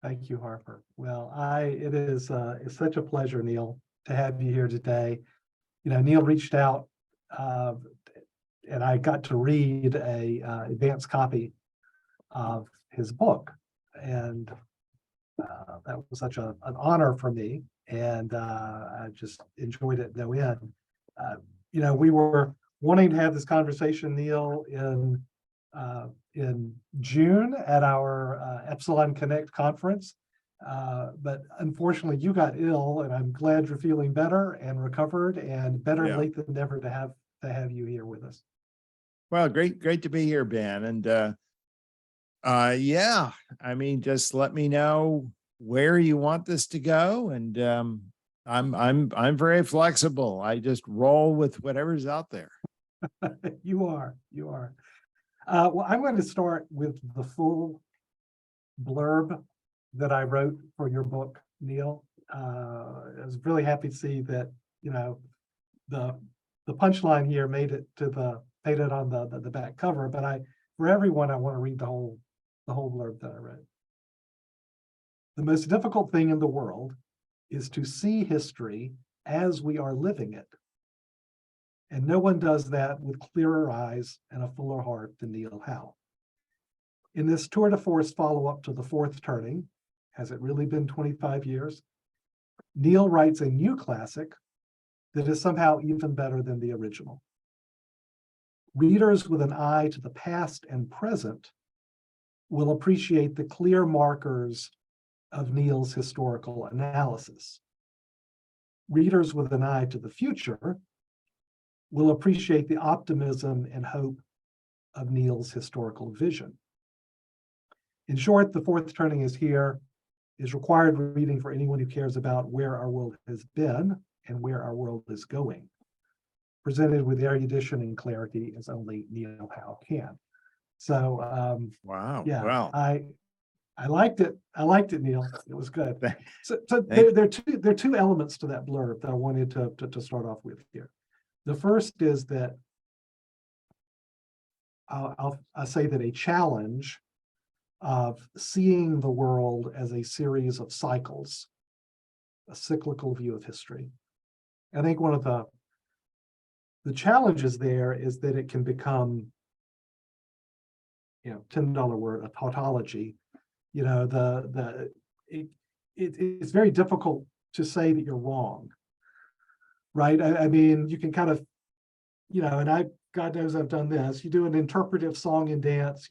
Thank you, Harper. Well, it is it's such a pleasure, Neil, to have you here today. Neil reached out, and I got to read a advanced copy of his book, and that was such an honor for me, and I just enjoyed it no end. We were wanting to have this conversation, Neil, in June at our Epsilon Connect conference, but unfortunately you got ill, and I'm glad you're feeling better and recovered, and better Yeah. late than never to have you here with us. Well, great to be here, Ben. And yeah, I mean, just let me know where you want this to go, and I'm very flexible. I just roll with whatever's out there. You are. Well, I'm going to start with the full blurb that I wrote for your book, Neil. I was really happy to see that, the punchline here made it on the back cover, but for everyone, I want to read the whole blurb that I wrote. The most difficult thing in the world is to see history as we are living it. And no one does that with clearer eyes and a fuller heart than Neil Howe. In this tour de force follow-up to the fourth turning, has it really been 25 years? Neil writes a new classic that is somehow even better than the original. Readers with an eye to the past and present will appreciate the clear markers of Neil's historical analysis. Readers with an eye to the future will appreciate the optimism and hope of Neil's historical vision. In short, the fourth turning is required reading for anyone who cares about where our world has been and where our world is going, presented with erudition and clarity as only Neil Howe can. So, Wow. yeah, Wow. I liked it. Neil. It was good. So there are two elements to that blurb that I wanted to start off with here. The first is that I'll say that a challenge of seeing the world as a series of cycles, a cyclical view of history. I think one of the challenges there is that it can become, $10 word, a tautology. It's very difficult to say that you're wrong, right? I mean, you can kind of, and God knows I've done this. You do an interpretive song and dance,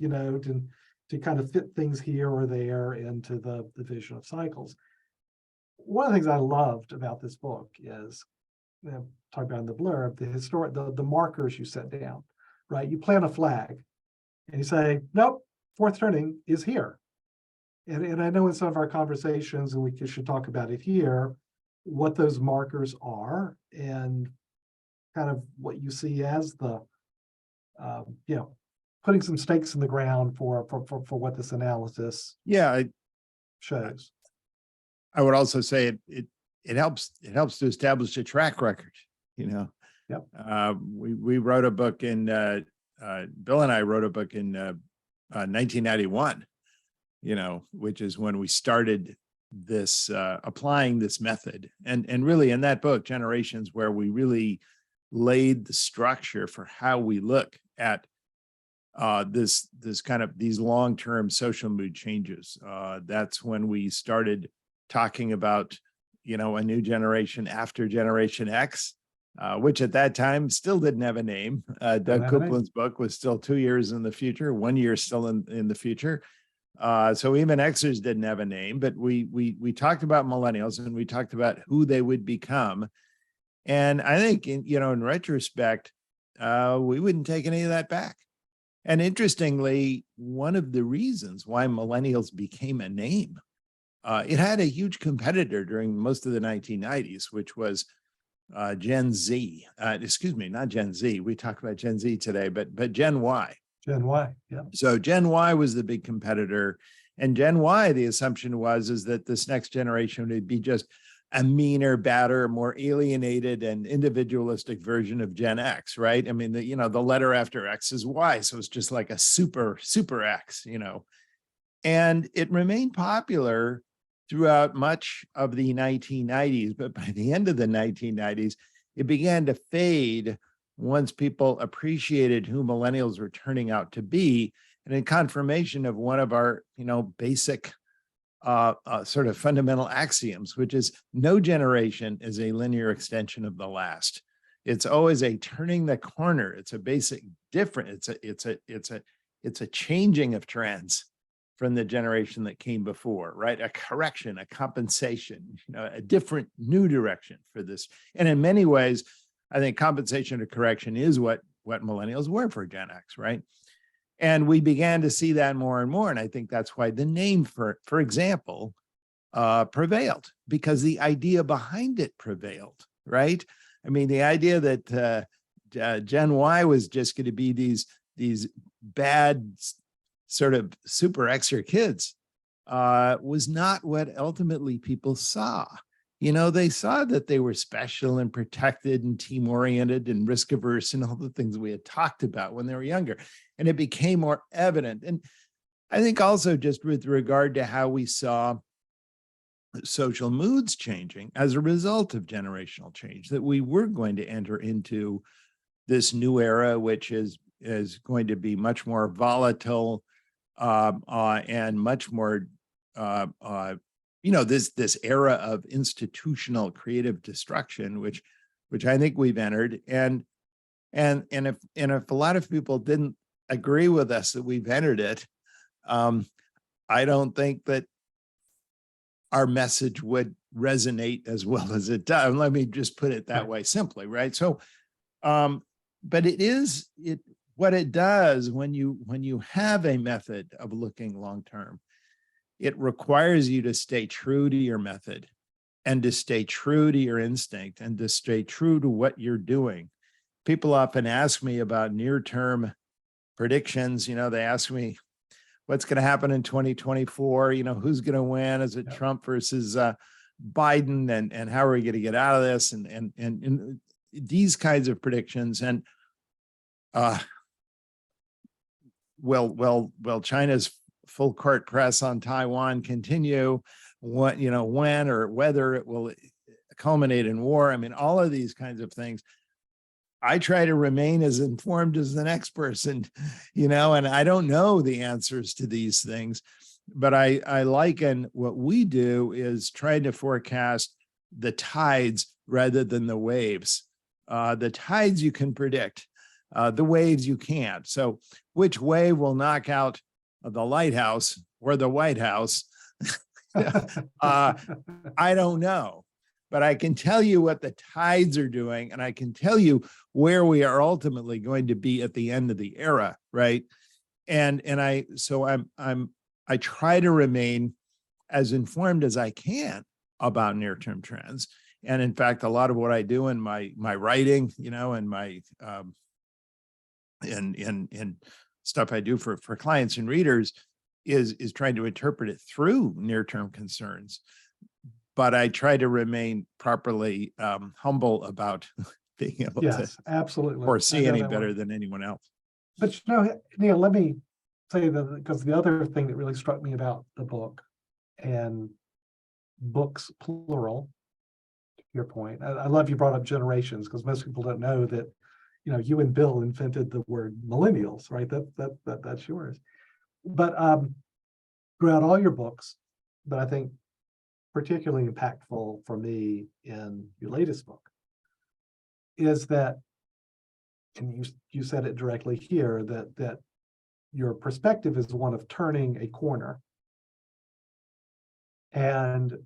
to kind of fit things here or there into the vision of cycles. One of the things I loved about this book is, talking about in the blurb, the markers you set down, right? You plant a flag and you say, nope, fourth turning is here. And I know in some of our conversations, and we should talk about it here, what those markers are and kind of what you see as the, putting some stakes in the ground for what this analysis shows. I would also say it helps to establish a track record. Yep. We wrote a book in Bill and I wrote a book in 1991. Which is when we started this applying this method, and really in that book, Generations, where we really laid the structure for how we look at this kind of these long-term social mood changes. That's when we started talking about, a new generation after Generation X, which at that time still didn't have a name. Doug Coupland's book was still 2 years in the future, 1 year still in the future. So even Xers didn't have a name, but we talked about millennials and we talked about who they would become. And I think in retrospect, we wouldn't take any of that back. And interestingly, one of the reasons why millennials became a name, it had a huge competitor during most of the 1990s, which was Gen Z. Excuse me, not Gen Z. We talk about Gen Z today, but Gen Y. Gen Y, yeah. So Gen Y was the big competitor, and Gen Y, the assumption is that this next generation would be just a meaner, badder, more alienated and individualistic version of Gen X, right? I mean, the letter after X is Y, so it's just like a super X, And it remained popular throughout much of the 1990s, but by the end of the 1990s, it began to fade once people appreciated who millennials were turning out to be, and in confirmation of one of our, basic sort of fundamental axioms, which is no generation is a linear extension of the last. It's always a turning the corner. It's a basic different. It's a changing of trends from the generation that came before, right? A correction, a compensation, a different new direction for this. And in many ways, I think compensation or correction is what millennials were for Gen X, right? And we began to see that more and more. And I think that's why the name, for example, prevailed, because the idea behind it prevailed, right? I mean, the idea that Gen Y was just going to be these bad sort of super extra kids was not what ultimately people saw. They saw that they were special and protected and team-oriented and risk-averse and all the things we had talked about when they were younger. And it became more evident. And I think also just with regard to how we saw social moods changing as a result of generational change, that we were going to enter into this new era, which is going to be much more volatile and much more this era of institutional creative destruction, which I think we've entered. And if a lot of people didn't agree with us that we've entered it, I don't think that our message would resonate as well as it does. Let me just put it that way simply, right? So, but what it does when you have a method of looking long-term, it requires you to stay true to your method and to stay true to your instinct and to stay true to what you're doing. People often ask me about near-term predictions. They ask me, what's going to happen in 2024? Who's going to win? Is it Trump versus Biden? And how are we going to get out of this? And these kinds of predictions. And will China's full court press on Taiwan continue? When or whether it will culminate in war? I mean, all of these kinds of things. I try to remain as informed as the next person, and I don't know the answers to these things, but I liken what we do is trying to forecast the tides rather than the waves. The tides you can predict, the waves you can't. So which wave will knock out the lighthouse or the White House? I don't know. But I can tell you what the tides are doing, and I can tell you where we are ultimately going to be at the end of the era, right? And I try to remain as informed as I can about near-term trends. And in fact, a lot of what I do in my writing, and my and stuff I do for clients and readers is trying to interpret it through near-term concerns. But I try to remain properly humble about being able to absolutely foresee any better than anyone else. But Neil, let me say that, because the other thing that really struck me about the book, and books plural, to your point, I love you brought up generations, because most people don't know that you and Bill invented the word millennials, right? That's yours. But throughout all your books, but I think particularly impactful for me in your latest book is that, and you said it directly here, that your perspective is one of turning a corner. And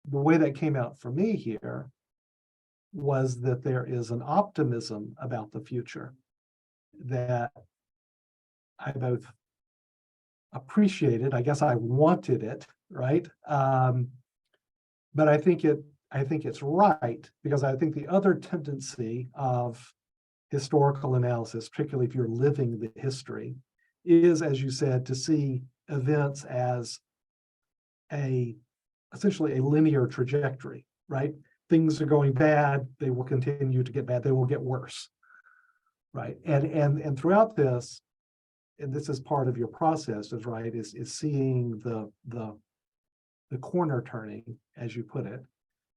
the way that came out for me here was that there is an optimism about the future that I both appreciated. I guess I wanted it, right? But I think it's right, because I think the other tendency of historical analysis, particularly if you're living the history, is, as you said, to see events as essentially a linear trajectory, right? Things are going bad, they will continue to get bad, they will get worse, right? And throughout this, and this is part of your process, is right, is seeing the corner turning, as you put it,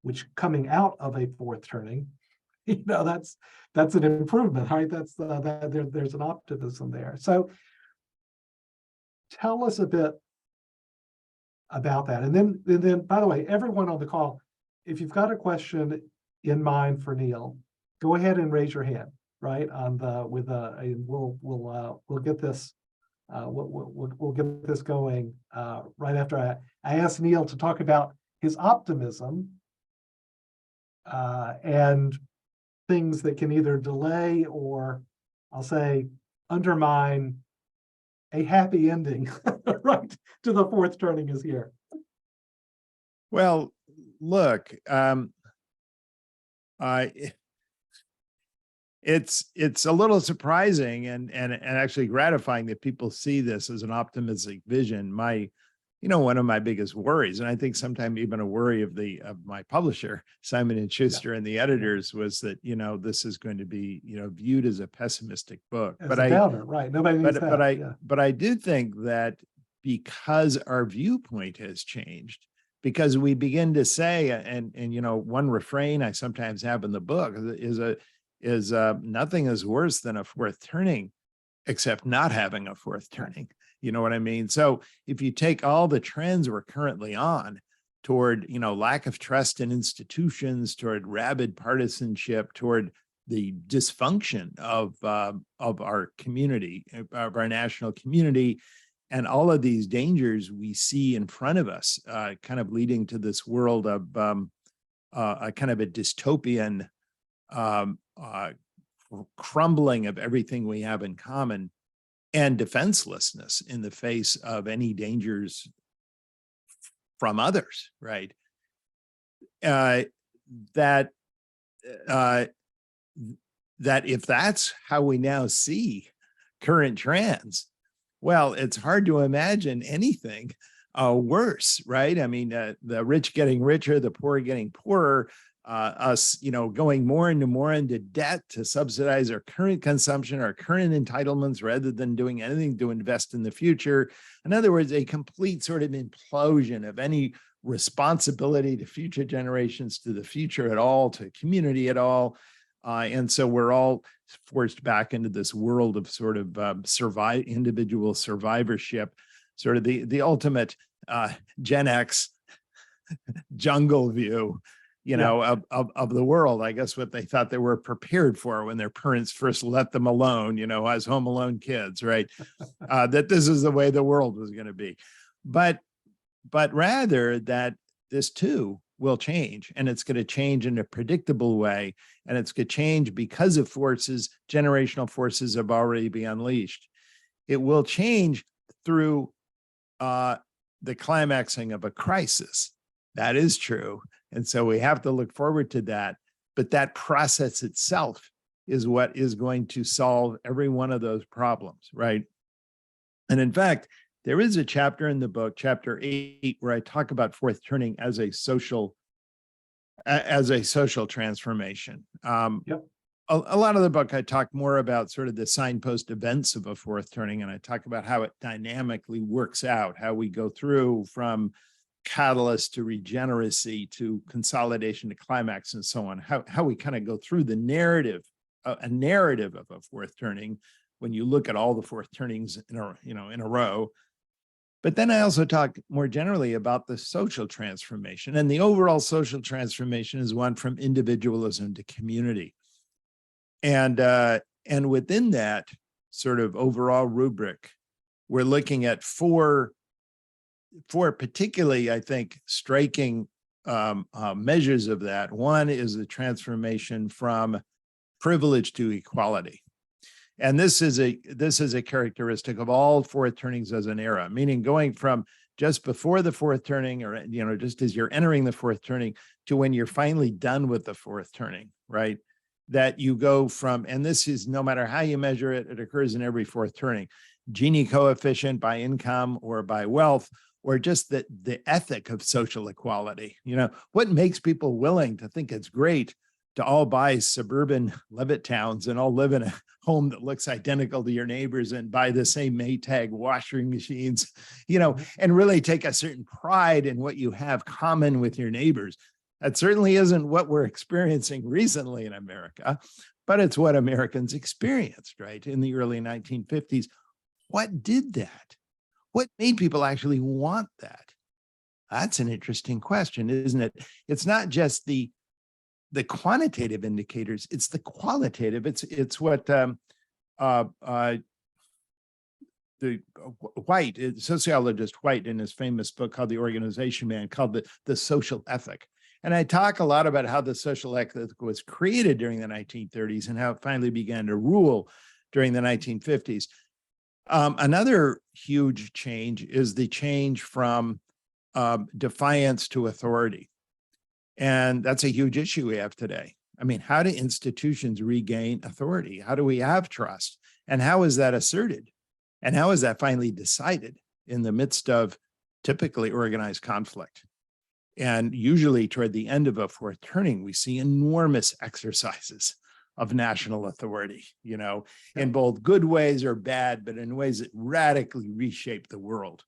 which coming out of a fourth turning, that's an improvement, right? That's there's an optimism there. So tell us a bit about that. And then, by the way, everyone on the call, if you've got a question in mind for Neil, go ahead and raise your hand, right? On the we'll get this we'll get this going right after I asked Neil to talk about his optimism and things that can either delay or, I'll say, undermine a happy ending, right, to the fourth turning is here. Well, look, it's a little surprising and actually gratifying that people see this as an optimistic vision. One of my biggest worries, and I think sometimes even a worry of my publisher, Simon and Schuster, and the editors, was that this is going to be viewed as a pessimistic book. As a downer, right? Nobody needs that. But I do think that because our viewpoint has changed, because we begin to say, and one refrain I sometimes have in the book is nothing is worse than a fourth turning, except not having a fourth turning. You know what I mean? So if you take all the trends we're currently on toward, lack of trust in institutions, toward rabid partisanship, toward the dysfunction of our community, of our national community, and all of these dangers we see in front of us, kind of leading to this world of a kind of a dystopian crumbling of everything we have in common, and defenselessness in the face of any dangers from others, right? That if that's how we now see current trends, well, it's hard to imagine anything worse, right? I mean, the rich getting richer, the poor getting poorer, us, going more into debt to subsidize our current consumption, our current entitlements, rather than doing anything to invest in the future. In other words, a complete sort of implosion of any responsibility to future generations, to the future at all, to community at all. And so we're all forced back into this world of sort of individual survivorship, sort of the ultimate Gen X jungle view, of the world. I guess what they thought they were prepared for when their parents first let them alone, as home alone kids, right? That this is the way the world was going to be. But rather that this too will change, and it's going to change in a predictable way, and it's going to change because of generational forces have already been unleashed. It will change through the climaxing of a crisis. That is true. And so we have to look forward to that. But that process itself is what is going to solve every one of those problems, right? And in fact, there is a chapter in the book, chapter 8, where I talk about fourth turning as a social transformation. Yep. A lot of the book, I talk more about sort of the signpost events of a fourth turning, and I talk about how it dynamically works out, how we go through from catalyst to regeneracy to consolidation to climax and so on, how we kind of go through the narrative, a narrative of a fourth turning when you look at all the fourth turnings in a row. But then I also talk more generally about the social transformation, and the overall social transformation is one from individualism to community. And within that sort of overall rubric, we're looking at four particularly, I think, striking measures of that. One is the transformation from privilege to equality. And this is a characteristic of all fourth turnings as an era, meaning going from just before the fourth turning, or just as you're entering the fourth turning, to when you're finally done with the fourth turning, right? That you go from, and this is no matter how you measure it, it occurs in every fourth turning, Gini coefficient by income or by wealth, or just the ethic of social equality. What makes people willing to think it's great to all buy suburban Levitt towns and all live in a home that looks identical to your neighbors and buy the same Maytag washing machines, and really take a certain pride in what you have common with your neighbors. That certainly isn't what we're experiencing recently in America, but it's what Americans experienced, right, in the early 1950s. What did that? What made people actually want that? That's an interesting question, isn't it? It's not just the quantitative indicators, it's the qualitative. It's what the White, sociologist White, in his famous book called The Organization Man, called the social ethic. And I talk a lot about how the social ethic was created during the 1930s and how it finally began to rule during the 1950s. Another huge change is the change from defiance to authority. And that's a huge issue we have today. I mean, how do institutions regain authority? How do we have trust? And how is that asserted? And how is that finally decided in the midst of typically organized conflict? And usually toward the end of a fourth turning, we see enormous exercises of national authority, in both good ways or bad, but in ways that radically reshape the world.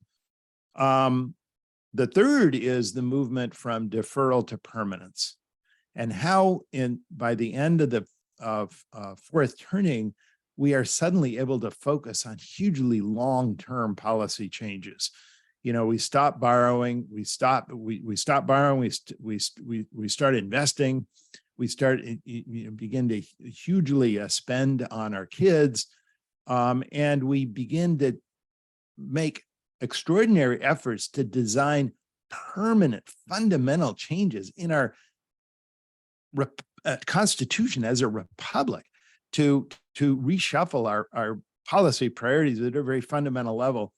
The third is the movement from deferral to permanence, and how by the end of the fourth turning, we are suddenly able to focus on hugely long-term policy changes. We stop borrowing, we stop borrowing, we start investing, we begin to hugely spend on our kids, and we begin to make extraordinary efforts to design permanent, fundamental changes in our Constitution as a republic to reshuffle our policy priorities at a very fundamental level.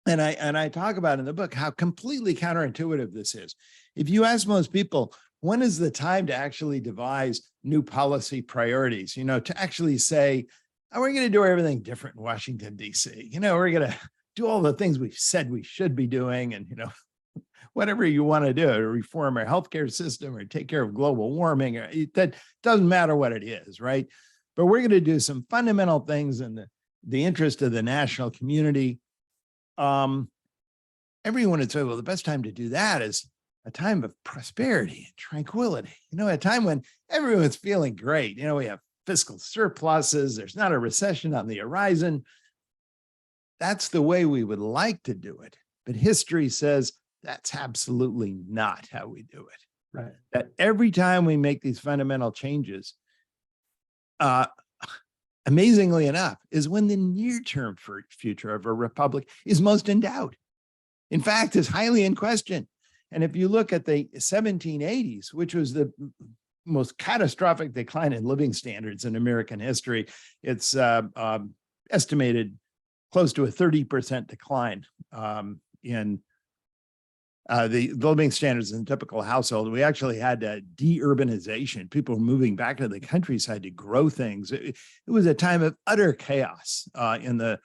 And I talk about in the book how completely counterintuitive this is. If you ask most people, when is the time to actually devise new policy priorities, to actually say, oh, we're going to do everything different in Washington, D.C. We're going to do all the things we've said we should be doing, and whatever you want to do, to reform our healthcare system or take care of global warming, that doesn't matter what it is, right? But we're going to do some fundamental things in the interest of the national community. Everyone would say, well, the best time to do that is a time of prosperity and tranquility, a time when everyone's feeling great. We have fiscal surpluses, there's not a recession on the horizon. That's the way we would like to do it. But history says that's absolutely not how we do it. Right. That every time we make these fundamental changes, amazingly enough, is when the near-term future of a republic is most in doubt. In fact, is highly in question. And if you look at the 1780s, which was the most catastrophic decline in living standards in American history, it's estimated close to a 30% decline in the living standards in a typical household. We actually had de-urbanization. People were moving back to the countryside to grow things. It was a time of utter chaos in the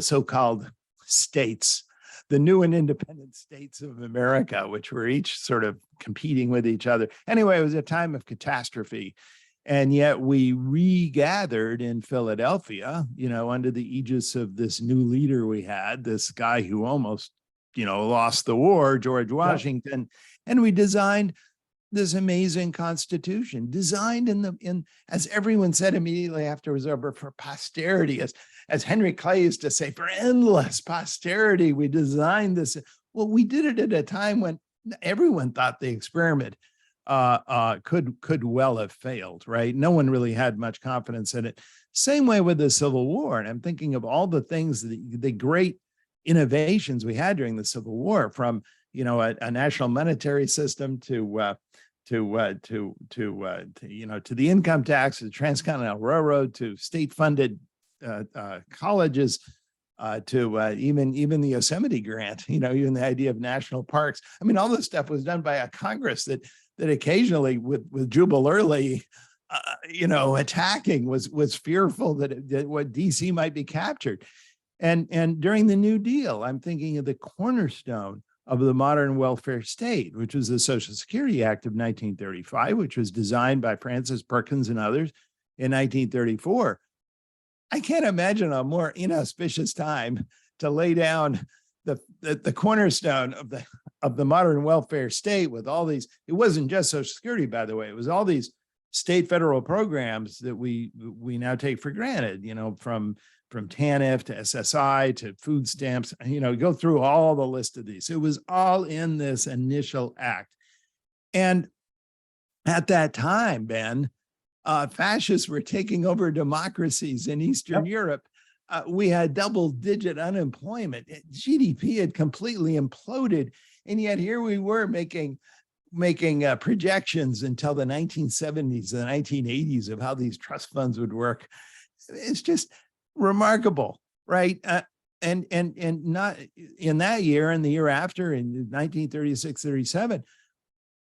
so-called states, the new and independent states of America, which were each sort of competing with each other. Anyway, it was a time of catastrophe. And yet we regathered in Philadelphia, under the aegis of this new leader we had, this guy who almost, lost the war, George Washington. Yeah. And we designed this amazing Constitution, designed as everyone said immediately after it was over, for posterity, as Henry Clay used to say, for endless posterity. We designed this. Well, we did it at a time when everyone thought the experiment could well have failed, right? No one really had much confidence in it. Same way with the Civil War. And I'm thinking of all the things, the great innovations we had during the Civil War, from a national monetary system to the income tax, the Transcontinental Railroad, to state-funded colleges, to even the Yosemite grant. Even the idea of national parks. I mean, all this stuff was done by a Congress that occasionally, with Jubal Early, attacking, was fearful that what DC might be captured. And during the New Deal, I'm thinking of the cornerstone of the modern welfare state, which was the Social Security Act of 1935, which was designed by Francis Perkins and others in 1934. I can't imagine a more inauspicious time to lay down the cornerstone of the modern welfare state with all these. It wasn't just Social Security, by the way. It was all these state federal programs that we now take for granted, from TANF to SSI to food stamps, go through all the list of these. It was all in this initial act. And at that time, Ben, fascists were taking over democracies in Eastern Europe. We had double-digit unemployment. GDP had completely imploded. And yet here we were making projections until the 1970s, the 1980s of how these trust funds would work. It's just remarkable, right? And not in that year and the year after, in 1936, 37,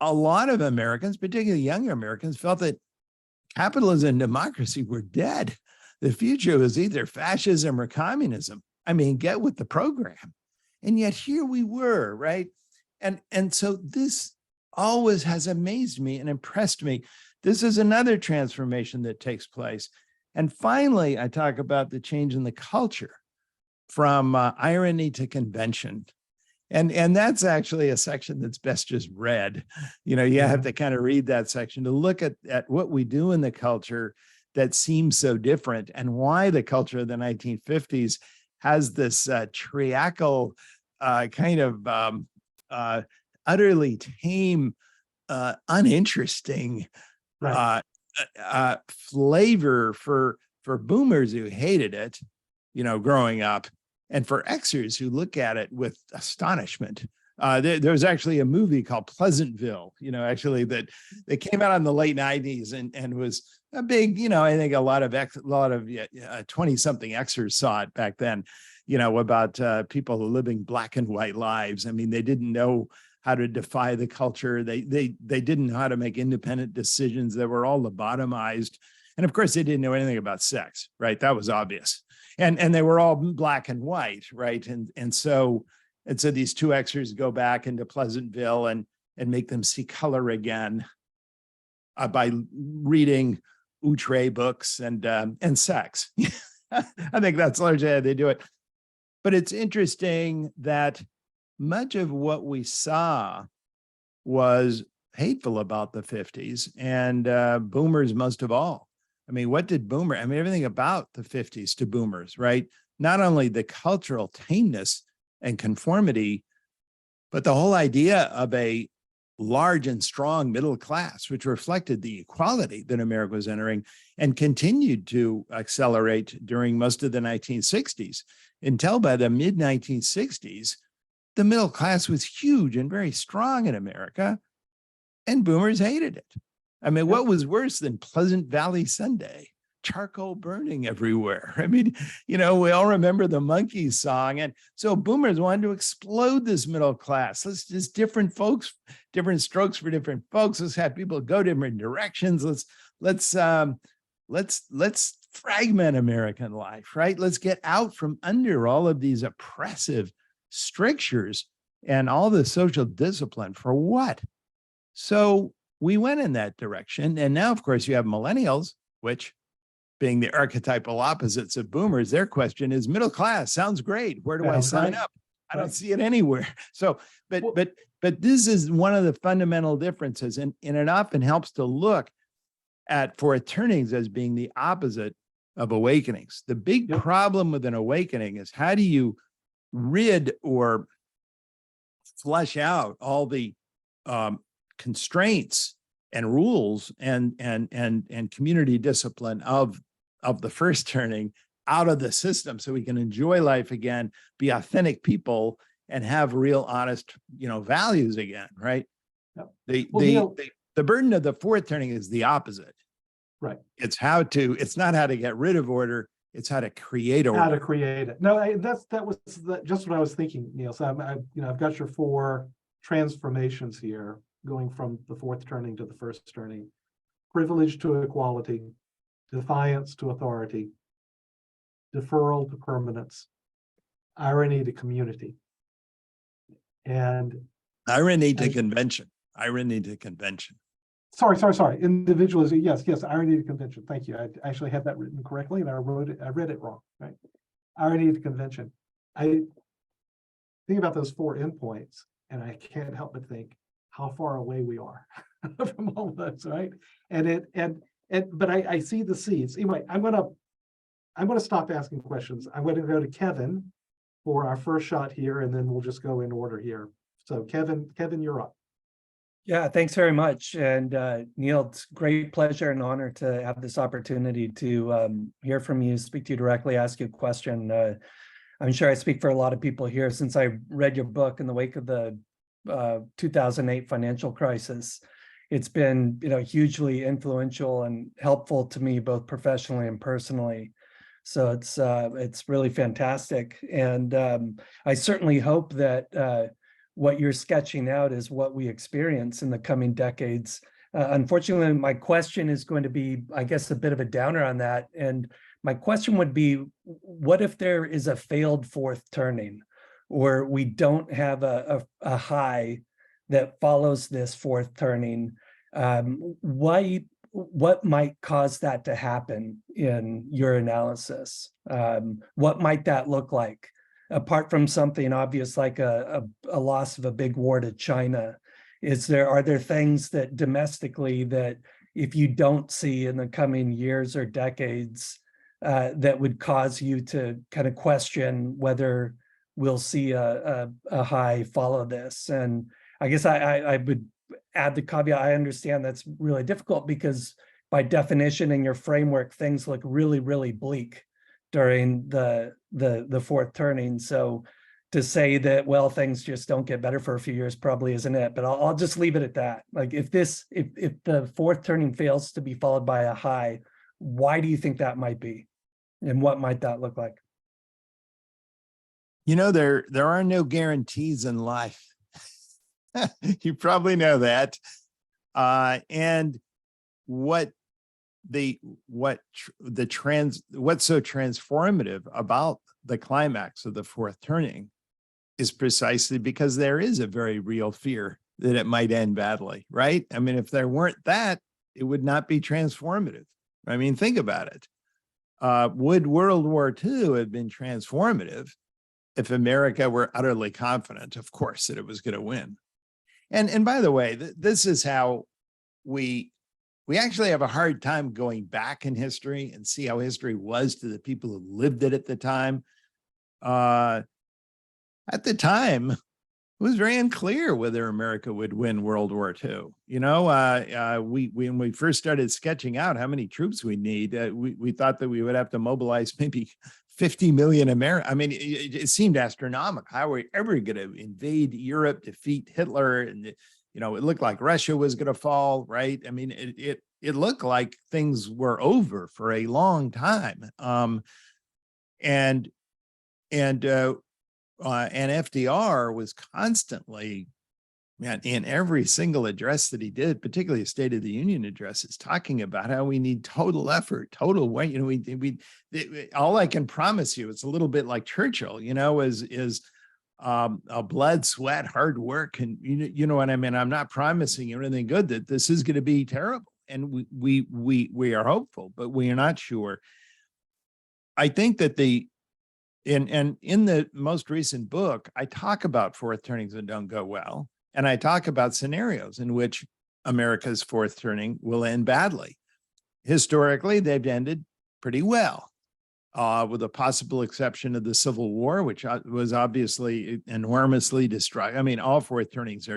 a lot of Americans, particularly younger Americans, felt that capitalism and democracy were dead. The future was either fascism or communism. I mean, get with the program. And yet here we were, right? And so this always has amazed me and impressed me. This is another transformation that takes place. And finally, I talk about the change in the culture from irony to convention. And that's actually a section that's best just read. You have to kind of read that section to look at what we do in the culture that seems so different, and why the culture of the 1950s has this triacal kind of utterly tame, uninteresting flavor for boomers who hated it, growing up, and for Xers who look at it with astonishment. There was actually a movie called Pleasantville, actually that came out in the late 90s and was a big, I think a lot of 20-something Xers saw it back then, about people living black and white lives. I mean, they didn't know how to defy the culture. They didn't know how to make independent decisions. They were all lobotomized. And of course, they didn't know anything about sex, right? That was obvious. And they were all black and white, right? And so these two Xers go back into Pleasantville and make them see color again by reading outre books and sex. I think that's largely how they do it. But it's interesting that much of what we saw was hateful about the 50s, and boomers most of all. I mean, what did everything about the 50s to boomers, right? Not only the cultural tameness and conformity, but the whole idea of a large and strong middle class, which reflected the equality that America was entering and continued to accelerate during most of the 1960s. Until by the mid-1960s, the middle class was huge and very strong in America, and boomers hated it. I mean, what was worse than Pleasant Valley Sunday? Charcoal burning everywhere. I mean, we all remember the Monkees song. And so boomers wanted to explode this middle class. Let's just different strokes for different folks. Let's have people go different directions. Let's fragment American life, right? Let's get out from under all of these oppressive strictures and all the social discipline for what? So we went in that direction. And now, of course, you have millennials, which, being the archetypal opposites of boomers, their question is middle class. Sounds great. Where do I sign up? I don't see it anywhere. So, but this is one of the fundamental differences, and it often helps to look at for turnings as being the opposite of awakenings. The big problem with an awakening is how do you rid or flush out all the constraints and rules and community discipline of the first turning out of the system, so we can enjoy life again, be authentic people, and have real honest, values again, right? Yep. The burden of the fourth turning is the opposite. Right. It's not how to get rid of order, it's how to create order. How to create it. No, that was just what I was thinking, Neil. So I've got your 4 transformations here, going from the fourth turning to the first turning: privilege to equality, defiance to authority, deferral to permanence, irony to community. And Irony to I- convention. Irony to convention. sorry. Individualism. Yes. Irony to convention. Thank you. I actually had that written correctly, and I read it wrong. Right. Irony to convention. I think about those 4 endpoints, and I can't help but think how far away we are from all of those, right? But I see the seeds. Anyway, I'm gonna stop asking questions. I'm going to go to Kevin for our first shot here, and then we'll just go in order here. So Kevin, you're up. Yeah, thanks very much. And Neil, it's great pleasure and honor to have this opportunity to hear from you, speak to you directly, ask you a question. I'm sure I speak for a lot of people here since I read your book in the wake of the 2008 financial crisis. It's been, hugely influential and helpful to me both professionally and personally. So it's really fantastic. And I certainly hope that what you're sketching out is what we experience in the coming decades. Unfortunately, my question is going to be, I guess, a bit of a downer on that. And my question would be, what if there is a failed fourth turning, or we don't have a high that follows this fourth turning? What might cause that to happen in your analysis? What might that look like? Apart from something obvious like a loss of a big war to China, are there things that domestically that if you don't see in the coming years or decades that would cause you to kind of question whether we'll see a high follow this? And I guess I would add the caveat, I understand that's really difficult because by definition in your framework, things look really, really bleak during the fourth turning. So to say that, well, things just don't get better for a few years probably isn't it, but I'll just leave it at that. Like if the fourth turning fails to be followed by a high, why do you think that might be? And what might that look like? There are no guarantees in life. You probably know that. And what's so transformative about the climax of the fourth turning is precisely because there is a very real fear that it might end badly, right? I mean, if there weren't that, it would not be transformative. I mean, think about it. Would World War II have been transformative if America were utterly confident, of course, that it was going to win? And by the way, this is how we actually have a hard time going back in history and see how history was to the people who lived it at the time. At the time, it was very unclear whether America would win World War II. When we first started sketching out how many troops we need, we thought that we would have to mobilize maybe 50 million Americans. I mean, it seemed astronomical. How are we ever going to invade Europe, defeat Hitler? And, it looked like Russia was going to fall, right? I mean, it looked like things were over for a long time. And FDR was constantly, in every single address that he did, particularly his State of the Union addresses, talking about how we need total effort, total weight. All I can promise you, it's a little bit like Churchill, is a blood, sweat, hard work. And you know what I mean? I'm not promising you anything good, that this is going to be terrible. And we are hopeful, but we are not sure. I think that in the most recent book, I talk about fourth turnings that don't go well. And I talk about scenarios in which America's fourth turning will end badly. Historically, they've ended pretty well, with a possible exception of the Civil War, which was obviously enormously destructive. I mean, all fourth turnings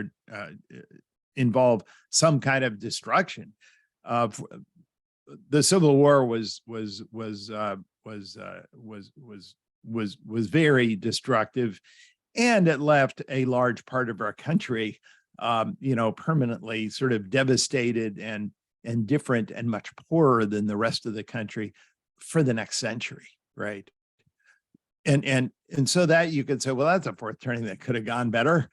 involve some kind of destruction. The Civil War was very destructive, and it left a large part of our country, permanently sort of devastated and different and much poorer than the rest of the country for the next century, right? And so that you could say, well, that's a fourth turning that could have gone better.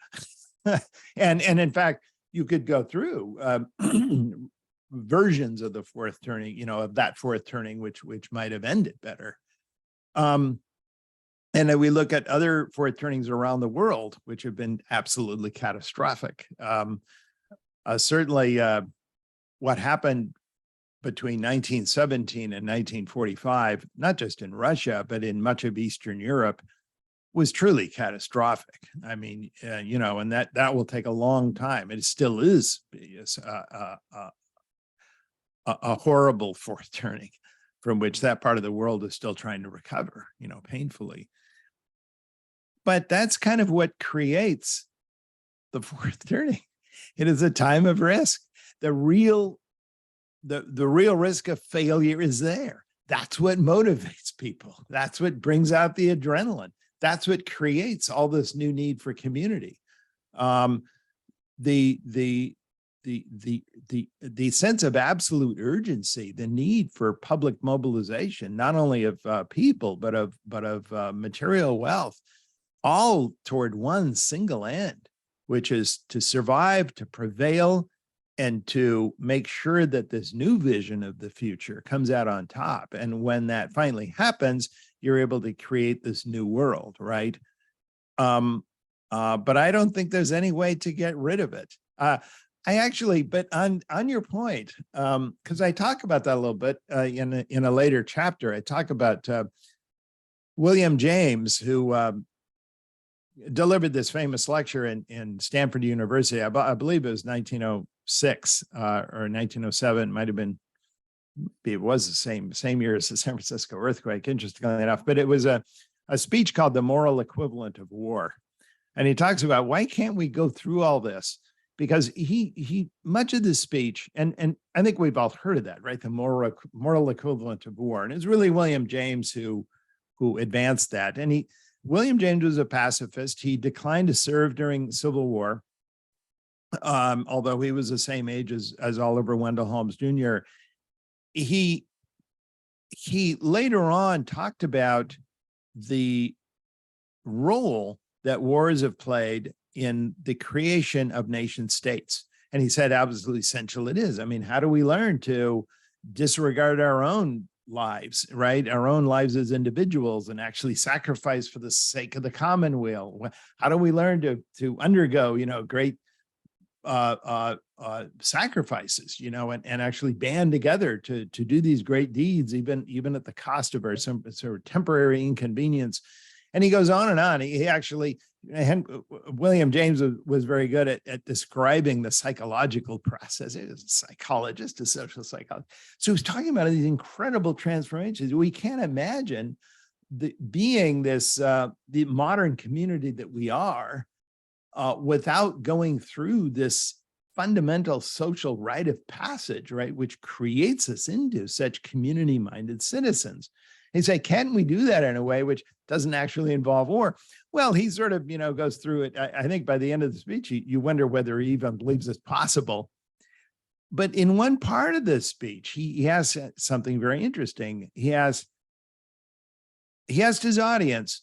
and in fact, you could go through versions of the fourth turning, of that fourth turning, which might have ended better. And then we look at other fourth turnings around the world, which have been absolutely catastrophic. Certainly what happened between 1917 and 1945, not just in Russia, but in much of Eastern Europe, was truly catastrophic. I mean, you know, and that will take a long time. It still is a horrible fourth turning from which that part of the world is still trying to recover, you know, painfully. But that's kind of what creates the fourth turning. It is a time of risk. The real risk of failure is there. That's what motivates people. That's what brings out the adrenaline. That's what creates all this new need for community. The sense of absolute urgency, the need for public mobilization, not only of people, but of material wealth, all toward one single end, which is to survive, to prevail, and to make sure that this new vision of the future comes out on top. And when that finally happens, you're able to create this new world, right? But I don't think there's any way to get rid of it. But on your point, because I talk about that a little bit in a later chapter, I talk about William James, who delivered this famous lecture in Stanford University. I believe it was 1906 or 1907. It might have been, it was the same year as the San Francisco earthquake, interestingly enough. But it was a speech called The Moral Equivalent of War. And he talks about, why can't we go through all this? Because he much of this speech, and I think we've all heard of that, right? The moral equivalent of war. And it's really William James who advanced that. And William James was a pacifist. He declined to serve during the Civil War, although he was the same age as Oliver Wendell Holmes Jr. He later on talked about the role that wars have played in the creation of nation states. And he said how essential it is. I mean, how do we learn to disregard our own lives, right? Our own lives as individuals and actually sacrifice for the sake of the commonweal? How do we learn to undergo, you know, great sacrifices, you know, and actually band together to do these great deeds, even at the cost of our some sort of temporary inconvenience. And he goes on and on. He actually, William James was very good at describing the psychological process. He was a psychologist, a social psychologist. So he was talking about these incredible transformations. We can't imagine being this, the modern community that we are without going through this fundamental social rite of passage, right, which creates us into such community-minded citizens. He said, can't we do that in a way which doesn't actually involve war? Well, he sort of, you know, goes through it. I think by the end of the speech, you wonder whether he even believes it's possible. But in one part of this speech, he has something very interesting. He asked his audience,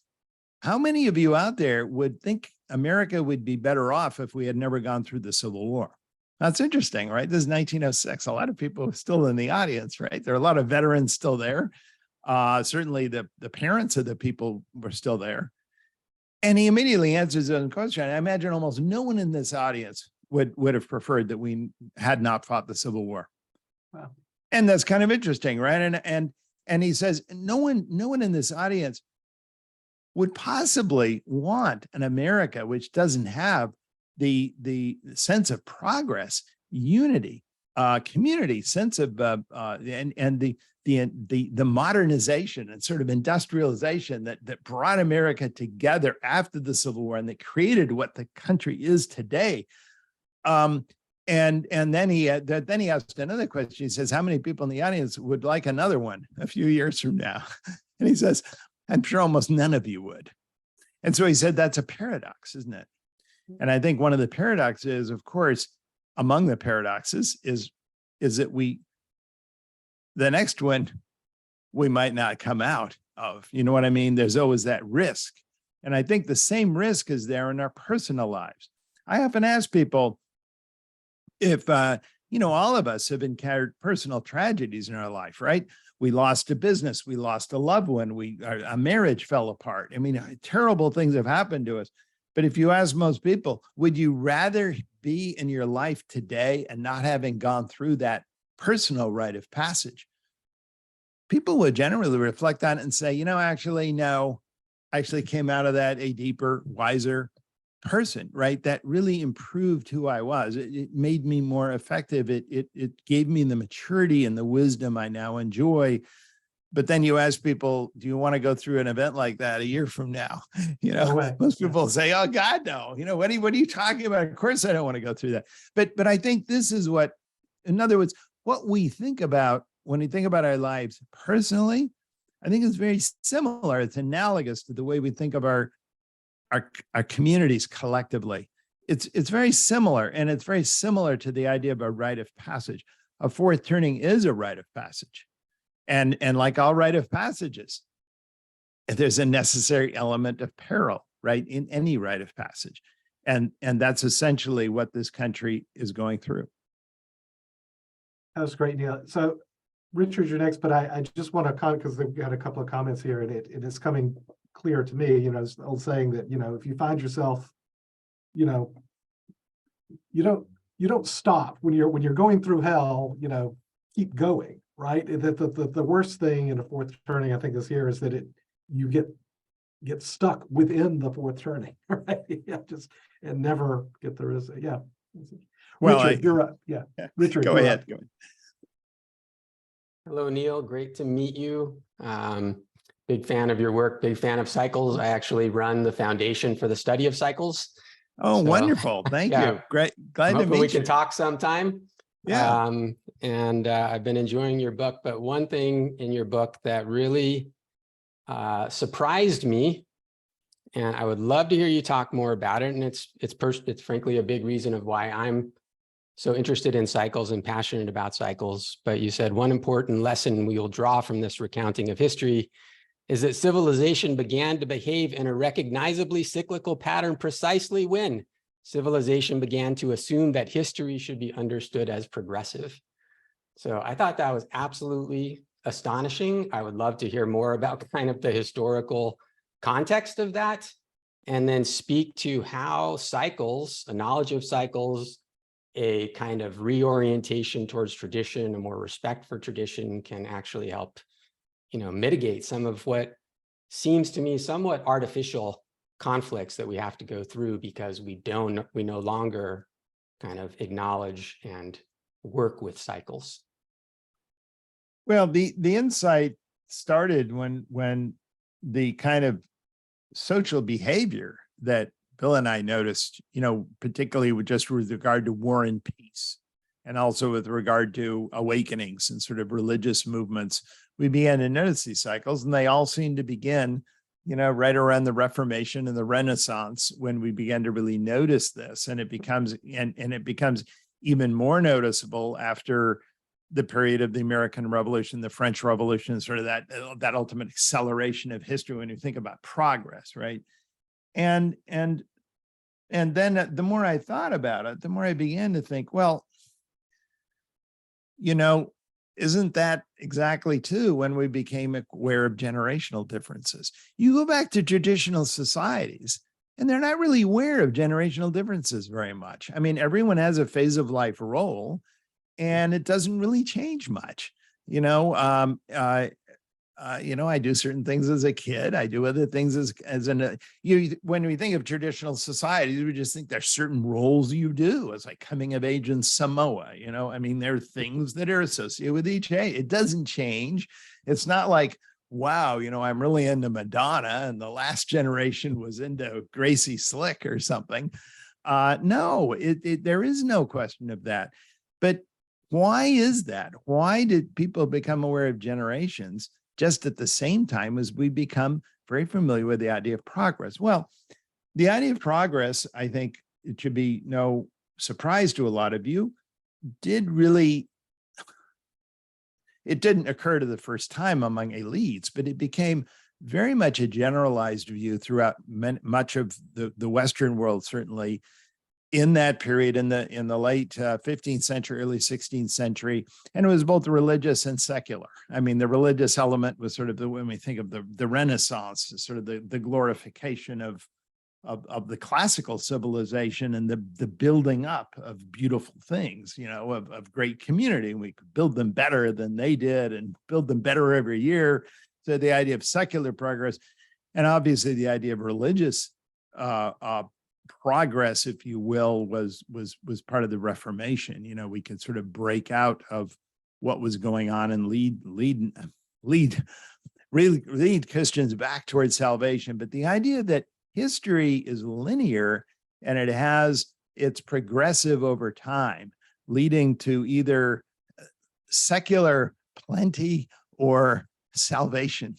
how many of you out there would think America would be better off if we had never gone through the Civil War? That's interesting, right? This is 1906. A lot of people are still in the audience, right? There are a lot of veterans still there. Certainly the parents of the people were still there. And he immediately answers his own question. I imagine almost no one in this audience would have preferred that we had not fought the Civil War. Wow. And that's kind of interesting, right? And he says, no one in this audience would possibly want an America which doesn't have the sense of progress, unity, community, sense of and the modernization and sort of industrialization that brought America together after the Civil War and that created what the country is today. And then he asked another question. He says, how many people in the audience would like another one a few years from now? And he says, I'm sure almost none of you would. And so he said, that's a paradox, isn't it? And I think one of the paradoxes, of course, among the paradoxes is that the next one we might not come out of. You know what I mean? There's always that risk. And I think the same risk is there in our personal lives. I often ask people if, you know, all of us have encountered personal tragedies in our life, right? we lost a business, we lost a loved one, a marriage fell apart. I mean, terrible things have happened to us. But if you ask most people, would you rather be in your life today and not having gone through that personal rite of passage? People would generally reflect on it and say, actually, no, I actually came out of that a deeper, wiser person, right? That really improved who I was. It made me more effective. It gave me the maturity and the wisdom I now enjoy. But then you ask people, do you want to go through an event like that a year from now? No way. Most people say, oh God, no. What are you talking about? Of course I don't want to go through that. But I think this is what, in other words, what we think about when we think about our lives personally, I think it's very similar. It's analogous to the way we think of our communities collectively. It's very similar, and it's very similar to the idea of a rite of passage. A fourth turning is a rite of passage. And like all rite of passages, there's a necessary element of peril, right, in any rite of passage. And that's essentially what this country is going through. That was great, Neil. So Richard, you're next, but I just want to comment, because we've got a couple of comments here, and it is coming clear to me, it's the old saying that, if you find yourself, you don't stop when you're going through hell, keep going, right? The worst thing in a fourth turning, I think, is that you get stuck within the fourth turning, right? And never get the result. Yeah. Well, Richard, you're up. Yeah. Richard, go ahead. Go ahead. Hello, Neil. Great to meet you. Big fan of your work, big fan of cycles. I actually run the Foundation for the Study of Cycles. Oh, wonderful. Thank you. Great. Glad to meet you. We can talk sometime. Yeah. I've been enjoying your book, but one thing in your book that really surprised me, and I would love to hear you talk more about it. And it's frankly a big reason of why I'm so interested in cycles and passionate about cycles. But you said one important lesson we will draw from this recounting of history is that civilization began to behave in a recognizably cyclical pattern precisely when civilization began to assume that history should be understood as progressive. So I thought that was absolutely astonishing. I would love to hear more about kind of the historical context of that, and then speak to how cycles, a knowledge of cycles, a kind of reorientation towards tradition, a more respect for tradition can actually help, mitigate some of what seems to me somewhat artificial conflicts that we have to go through because we no longer kind of acknowledge and work with cycles. Well, the insight started when the kind of social behavior that Bill and I noticed, particularly with regard to war and peace, and also with regard to awakenings and sort of religious movements, we began to notice these cycles, and they all seem to begin, right around the Reformation and the Renaissance, when we began to really notice this, and it becomes even more noticeable after the period of the American Revolution, the French Revolution, sort of that ultimate acceleration of history when you think about progress, right? And then the more I thought about it, the more I began to think, well, isn't that exactly too when we became aware of generational differences? You go back to traditional societies, and they're not really aware of generational differences very much. I mean, everyone has a phase of life role, and it doesn't really change much. I do certain things as a kid. I do other things when we think of traditional societies, we just think there's certain roles you do. It's like coming of age in Samoa, there are things that are associated with each age. It doesn't change. It's not like, wow, I'm really into Madonna and the last generation was into Gracie Slick or something. No, there is no question of that. But why is that? Why did people become aware of generations just at the same time as we become very familiar with the idea of progress? Well, the idea of progress, I think it should be no surprise to a lot of you, it didn't occur to the first time among elites, but it became very much a generalized view throughout much of the Western world, certainly in that period, in the late 15th century, early 16th century, and it was both religious and secular. I mean, the religious element was sort of when we think of the Renaissance, sort of the glorification of the classical civilization and the building up of beautiful things, of great community. We could build them better than they did and build them better every year. So the idea of secular progress, and obviously the idea of religious progress, if you will, was part of the Reformation. We could sort of break out of what was going on and lead Christians back towards salvation. But the idea that history is linear and it's progressive over time, leading to either secular plenty or salvation,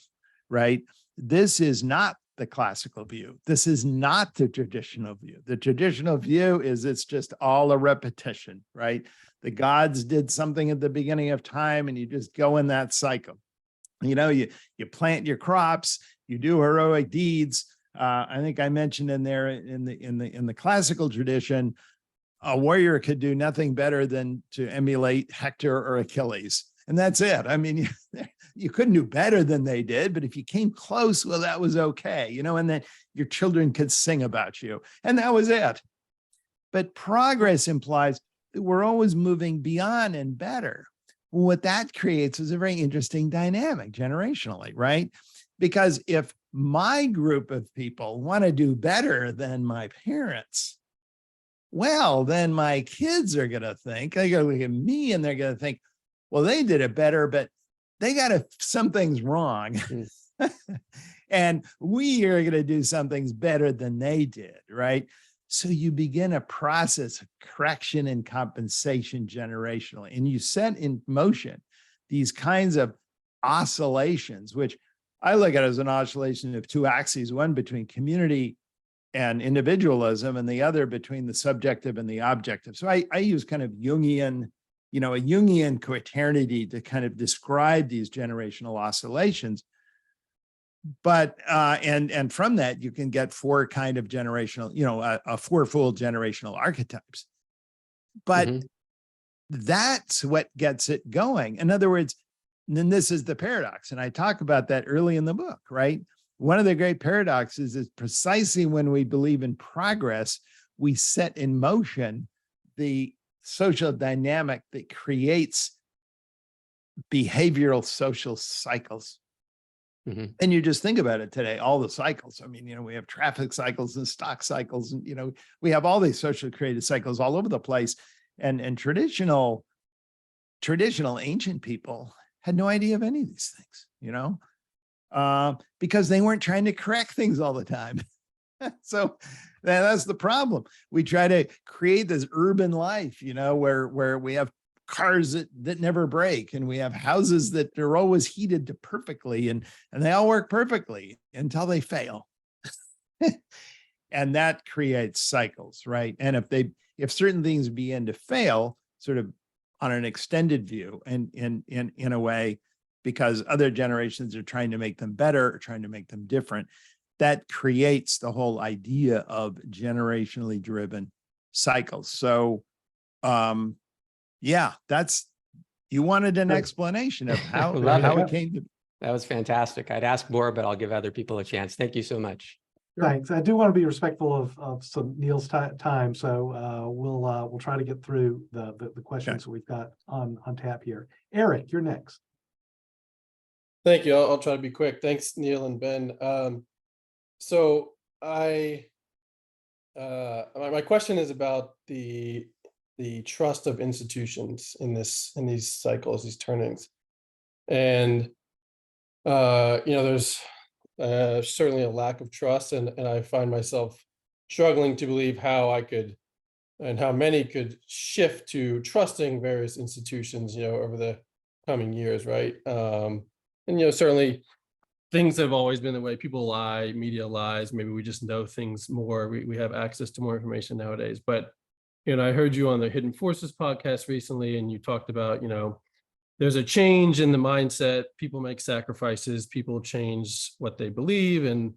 right? This is not the classical view. This is not the traditional view. The traditional view is it's just all a repetition, right? The gods did something at the beginning of time and you just go in that cycle. You plant your crops, you do heroic deeds. I think I mentioned in there in the classical tradition, a warrior could do nothing better than to emulate Hector or Achilles. And that's it. I mean, you couldn't do better than they did, but if you came close, well, that was okay, and then your children could sing about you, and that was it. But progress implies that we're always moving beyond and better. What that creates is a very interesting dynamic generationally, right? Because if my group of people want to do better than my parents, well, then my kids are going to think, they're going to look at me and they're going to think, well, they did it better, but they got something's wrong. And we are going to do some things better than they did, right? So you begin a process of correction and compensation generationally. And you set in motion these kinds of oscillations, which I look at as an oscillation of two axes, one between community and individualism and the other between the subjective and the objective. So I use kind of Jungian, a Jungian quaternity to kind of describe these generational oscillations. But, and from that, you can get four kind of generational, a fourfold generational archetypes. But that's what gets it going. In other words, then this is the paradox. And I talk about that early in the book, right? One of the great paradoxes is precisely when we believe in progress, we set in motion the social dynamic that creates behavioral social cycles. And you just think about it today, all the cycles. I mean, we have traffic cycles and stock cycles, and, we have all these socially created cycles all over the place. And traditional ancient people had no idea of any of these things, because they weren't trying to correct things all the time. So that's the problem. We try to create this urban life, where we have cars that never break, and we have houses that are always heated to perfectly, and they all work perfectly until they fail. And that creates cycles, right? And if certain things begin to fail, sort of on an extended view, and in a way, because other generations are trying to make them better, or trying to make them different, that creates the whole idea of generationally driven cycles. So, yeah, you wanted an explanation of how it came to. That was fantastic. I'd ask more, but I'll give other people a chance. Thank you so much. Thanks. I do want to be respectful of some Neil's time, so we'll try to get through the questions that we've got on tap here. Eric, you're next. Thank you. I'll try to be quick. Thanks, Neil and Ben. So my question is about the trust of institutions in these cycles, these turnings, and there's certainly a lack of trust, and I find myself struggling to believe how I could, and how many could shift to trusting various institutions, over the coming years, right? And certainly things have always been the way. People lie, media lies. Maybe we just know things more. We have access to more information nowadays. But I heard you on the Hidden Forces podcast recently, and you talked about there's a change in the mindset. People make sacrifices. People change what they believe, and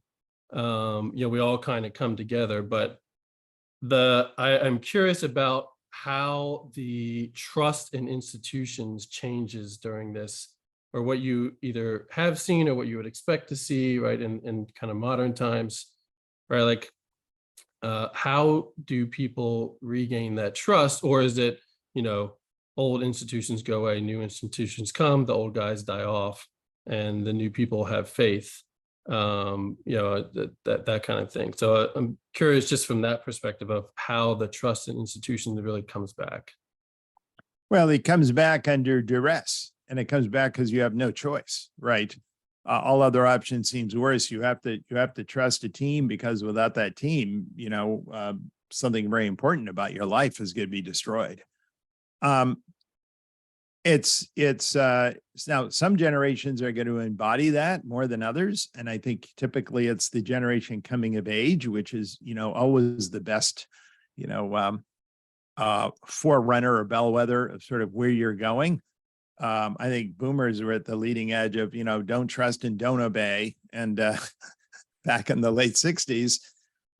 we all kind of come together. But I'm curious about how the trust in institutions changes during this, or what you either have seen or what you would expect to see, right, in kind of modern times, right? Like, how do people regain that trust? Or is it, old institutions go away, new institutions come, the old guys die off, and the new people have faith? That kind of thing. So I'm curious just from that perspective of how the trust in institutions really comes back. Well, it comes back under duress, and it comes back because you have no choice, right? All other options seems worse. You have to trust a team, because without that team, something very important about your life is going to be destroyed. It's now some generations are going to embody that more than others, and I think typically it's the generation coming of age, which is always the best forerunner or bellwether of sort of where you're going. I think boomers were at the leading edge of don't trust and don't obey, and back in the late 60s,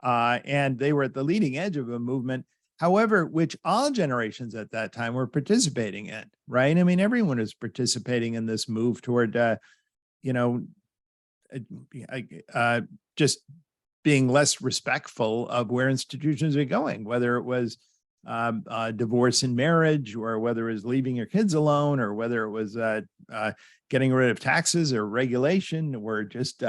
and they were at the leading edge of a movement, however, which all generations at that time were participating in, right? I mean, everyone is participating in this move toward, just being less respectful of where institutions are going, whether it was divorce and marriage, or whether it was leaving your kids alone, or whether it was getting rid of taxes or regulation, or just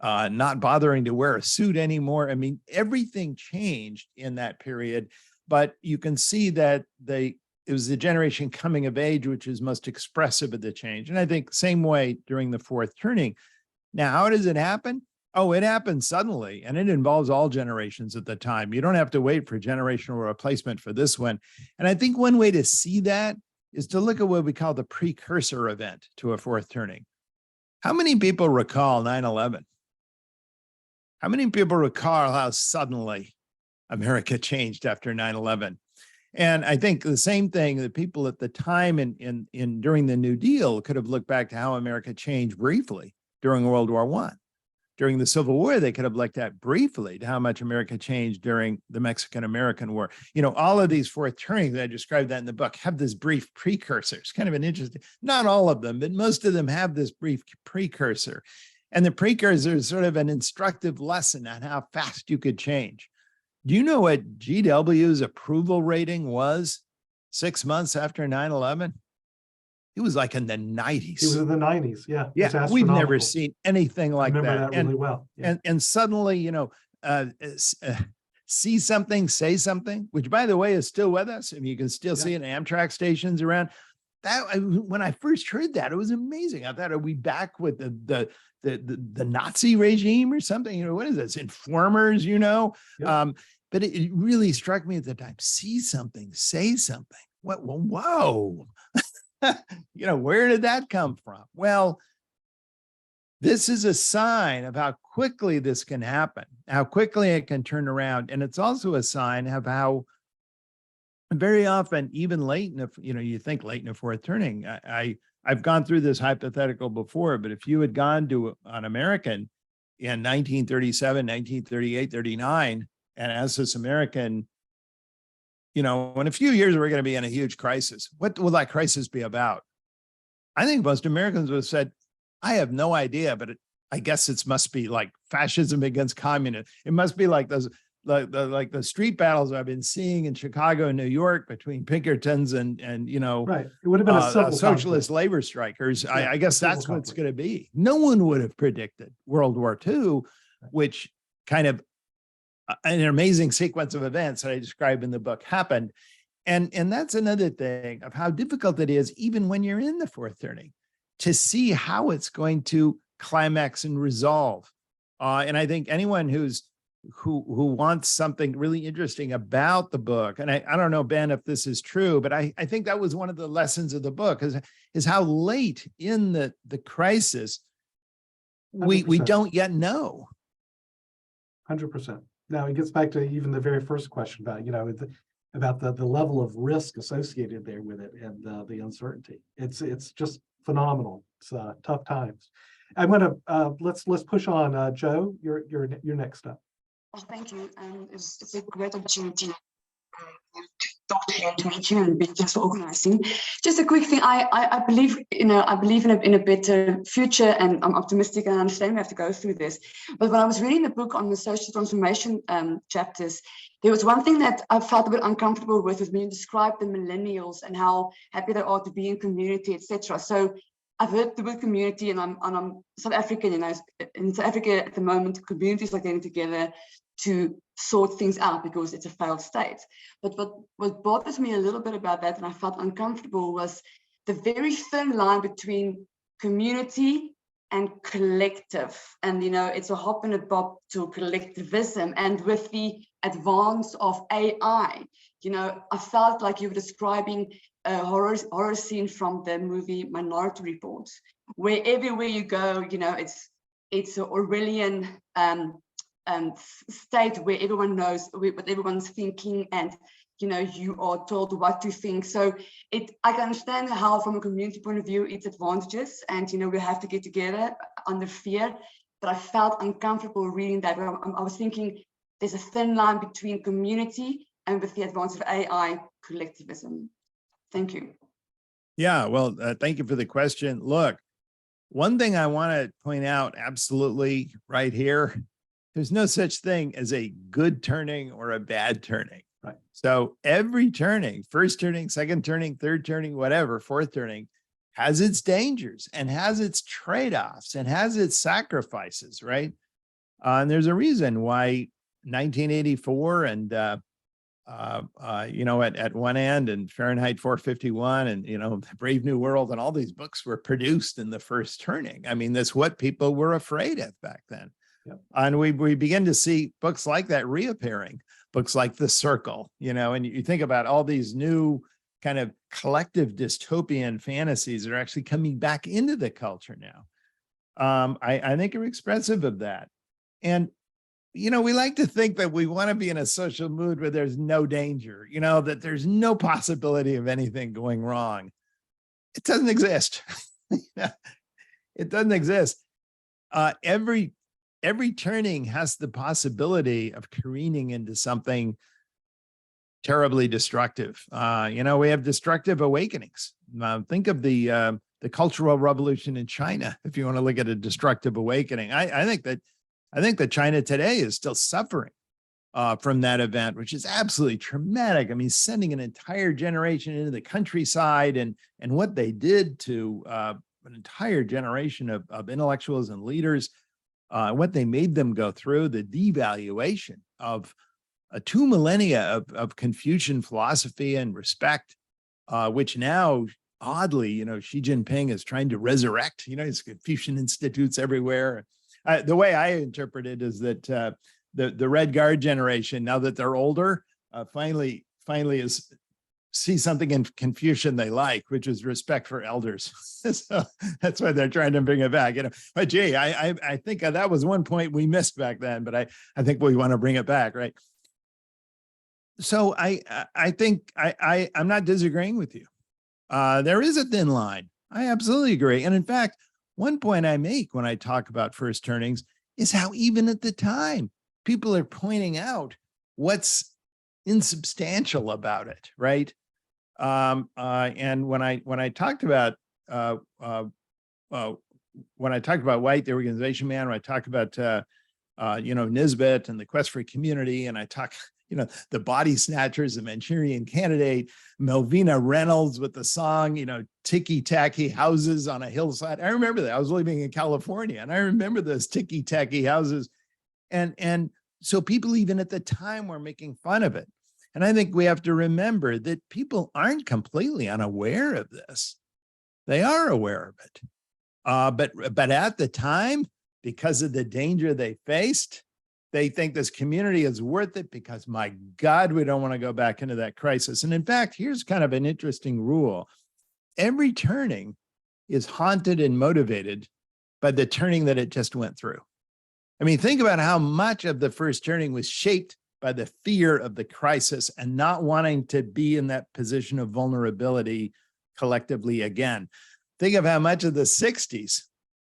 not bothering to wear a suit anymore. I mean, everything changed in that period. But you can see that it was the generation coming of age which is most expressive of the change. And I think same way during the fourth turning. Now, how does it happen? Oh, it happens suddenly, and it involves all generations at the time. You don't have to wait for generational replacement for this one. And I think one way to see that is to look at what we call the precursor event to a fourth turning. How many people recall 9/11? How many people recall how suddenly America changed after 9/11? And I think the same thing, the people at the time in during the New Deal could have looked back to how America changed briefly during World War I. During the Civil War, they could have looked at briefly to how much America changed during the Mexican-American War. All of these fourth turnings, I described that in the book, have this brief precursor. It's kind of an interesting, not all of them, but most of them have this brief precursor. And the precursor is sort of an instructive lesson on how fast you could change. Do you know what GW's approval rating was 6 months after 9/11? It was like in the 90s. It was in the 90s. Yeah. Yeah, we've never seen anything like I remember that. that really well. Yeah. And suddenly, see something, say something, which by the way is still with us. I mean, you can still see it in Amtrak stations around. When I first heard that, it was amazing. I thought, are we back with the Nazi regime or something? What is this? Informers, but it really struck me at the time. See something, say something. What? Whoa. Where did that come from? Well, this is a sign of how quickly this can happen, how quickly it can turn around. And it's also a sign of how very often, even late in you think late in a fourth turning, I've gone through this hypothetical before, but if you had gone to an American in 1937, 1938, 39, and asked this American, in a few years, we're going to be in a huge crisis. What will that crisis be about? I think most Americans would have said, I have no idea, but I guess it must be like fascism against communism. It must be like those, like the street battles I've been seeing in Chicago and New York between Pinkertons and right. It would have been a civil socialist conflict. Labor strikers. Yeah, I guess that's what it's going to be. No one would have predicted World War II, which kind of an amazing sequence of events that I describe in the book happened. And that's another thing of how difficult it is, even when you're in the fourth turning, to see how it's going to climax and resolve. And I think anyone who wants something really interesting about the book, and I don't know, Ben, if this is true, but I think that was one of the lessons of the book is how late in the crisis we don't yet know. 100%. Now it gets back to even the very first question about the level of risk associated there with it and the uncertainty. It's just phenomenal. It's tough times. I'm gonna let's push on Joe. You're next up. Well, thank you. It's a great opportunity to talk to you and to meet you, and thanks for organizing. Just a quick thing. I believe, I believe in a better future, and I'm optimistic, and I understand we have to go through this. But when I was reading the book on the social transformation chapters, there was one thing that I felt a bit uncomfortable with, was when you described the millennials and how happy they are to be in community, etc. So I've heard the word community, and I'm South African. In South Africa at the moment, communities are getting together to sort things out because it's a failed state. But what bothers me a little bit about that, and I felt uncomfortable, was the very thin line between community and collective. And it's a hop and a bop to collectivism. And with the advance of AI, I felt like you were describing a horror scene from the movie Minority Report, where everywhere you go, it's an Orwellian state where everyone knows what everyone's thinking, and you are told what to think. So I can understand how, from a community point of view, it's advantages, and we have to get together under fear. But I felt uncomfortable reading that. I was thinking there's a thin line between community and, with the advance of AI, collectivism. Thank you. Yeah, well, thank you for the question. Look, one thing I want to point out absolutely right here, there's no such thing as a good turning or a bad turning. Right. So every turning, first turning, second turning, third turning, whatever, fourth turning, has its dangers and has its trade-offs and has its sacrifices, right? And there's a reason why 1984 and at one end, and Fahrenheit 451 and the Brave New World and all these books were produced in the first turning. I mean, that's what people were afraid of back then. Yep. And we begin to see books like that reappearing, books like The Circle, and you think about all these new kind of collective dystopian fantasies that are actually coming back into the culture now. I think are expressive of that. And we like to think that we want to be in a social mood where there's no danger, that there's no possibility of anything going wrong. It doesn't exist. It doesn't exist. Every turning has the possibility of careening into something terribly destructive. We have destructive awakenings. Think of the Cultural Revolution in China, if you want to look at a destructive awakening. I think that China today is still suffering from that event, which is absolutely traumatic. I mean, sending an entire generation into the countryside and what they did to an entire generation of intellectuals and leaders, what they made them go through, the devaluation of 2 millennia of Confucian philosophy and respect, which now, oddly, Xi Jinping is trying to resurrect. His Confucian institutes everywhere. The way I interpret it is that the Red Guard generation, now that they're older, finally see something in Confucian they like, which is respect for elders. So that's why they're trying to bring it back. But gee, I think that was one point we missed back then, but I think we want to bring it back, right? So I think I'm not disagreeing with you. There is a thin line. I absolutely agree. And in fact, one point I make when I talk about first turnings is how even at the time, people are pointing out what's insubstantial about it, right? And when I talked about White, the organization man, when I talk about Nisbet and the quest for community, and I talk the Body Snatchers, the Manchurian Candidate, Melvina Reynolds with the song, ticky-tacky houses on a hillside. I remember that. I was living in California, and I remember those ticky-tacky houses. And so people even at the time were making fun of it. And I think we have to remember that people aren't completely unaware of this. They are aware of it. But at the time, because of the danger they faced, they think this community is worth it because, my God, we don't want to go back into that crisis. And in fact, here's kind of an interesting rule. Every turning is haunted and motivated by the turning that it just went through. I mean, think about how much of the first turning was shaped by the fear of the crisis and not wanting to be in that position of vulnerability collectively again. Think of how much of the 60s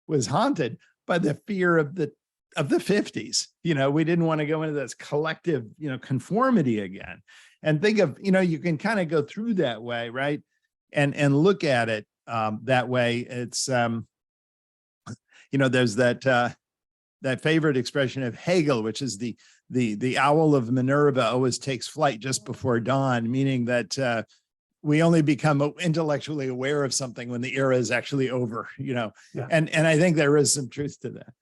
was haunted by the fear of the of the 50s. We didn't want to go into this collective, conformity again. And think of, you can kind of go through that way, right? And look at it that way. It's, there's that favorite expression of Hegel, which is the owl of Minerva always takes flight just before dawn, meaning that we only become intellectually aware of something when the era is actually over, Yeah. and I think there is some truth to that.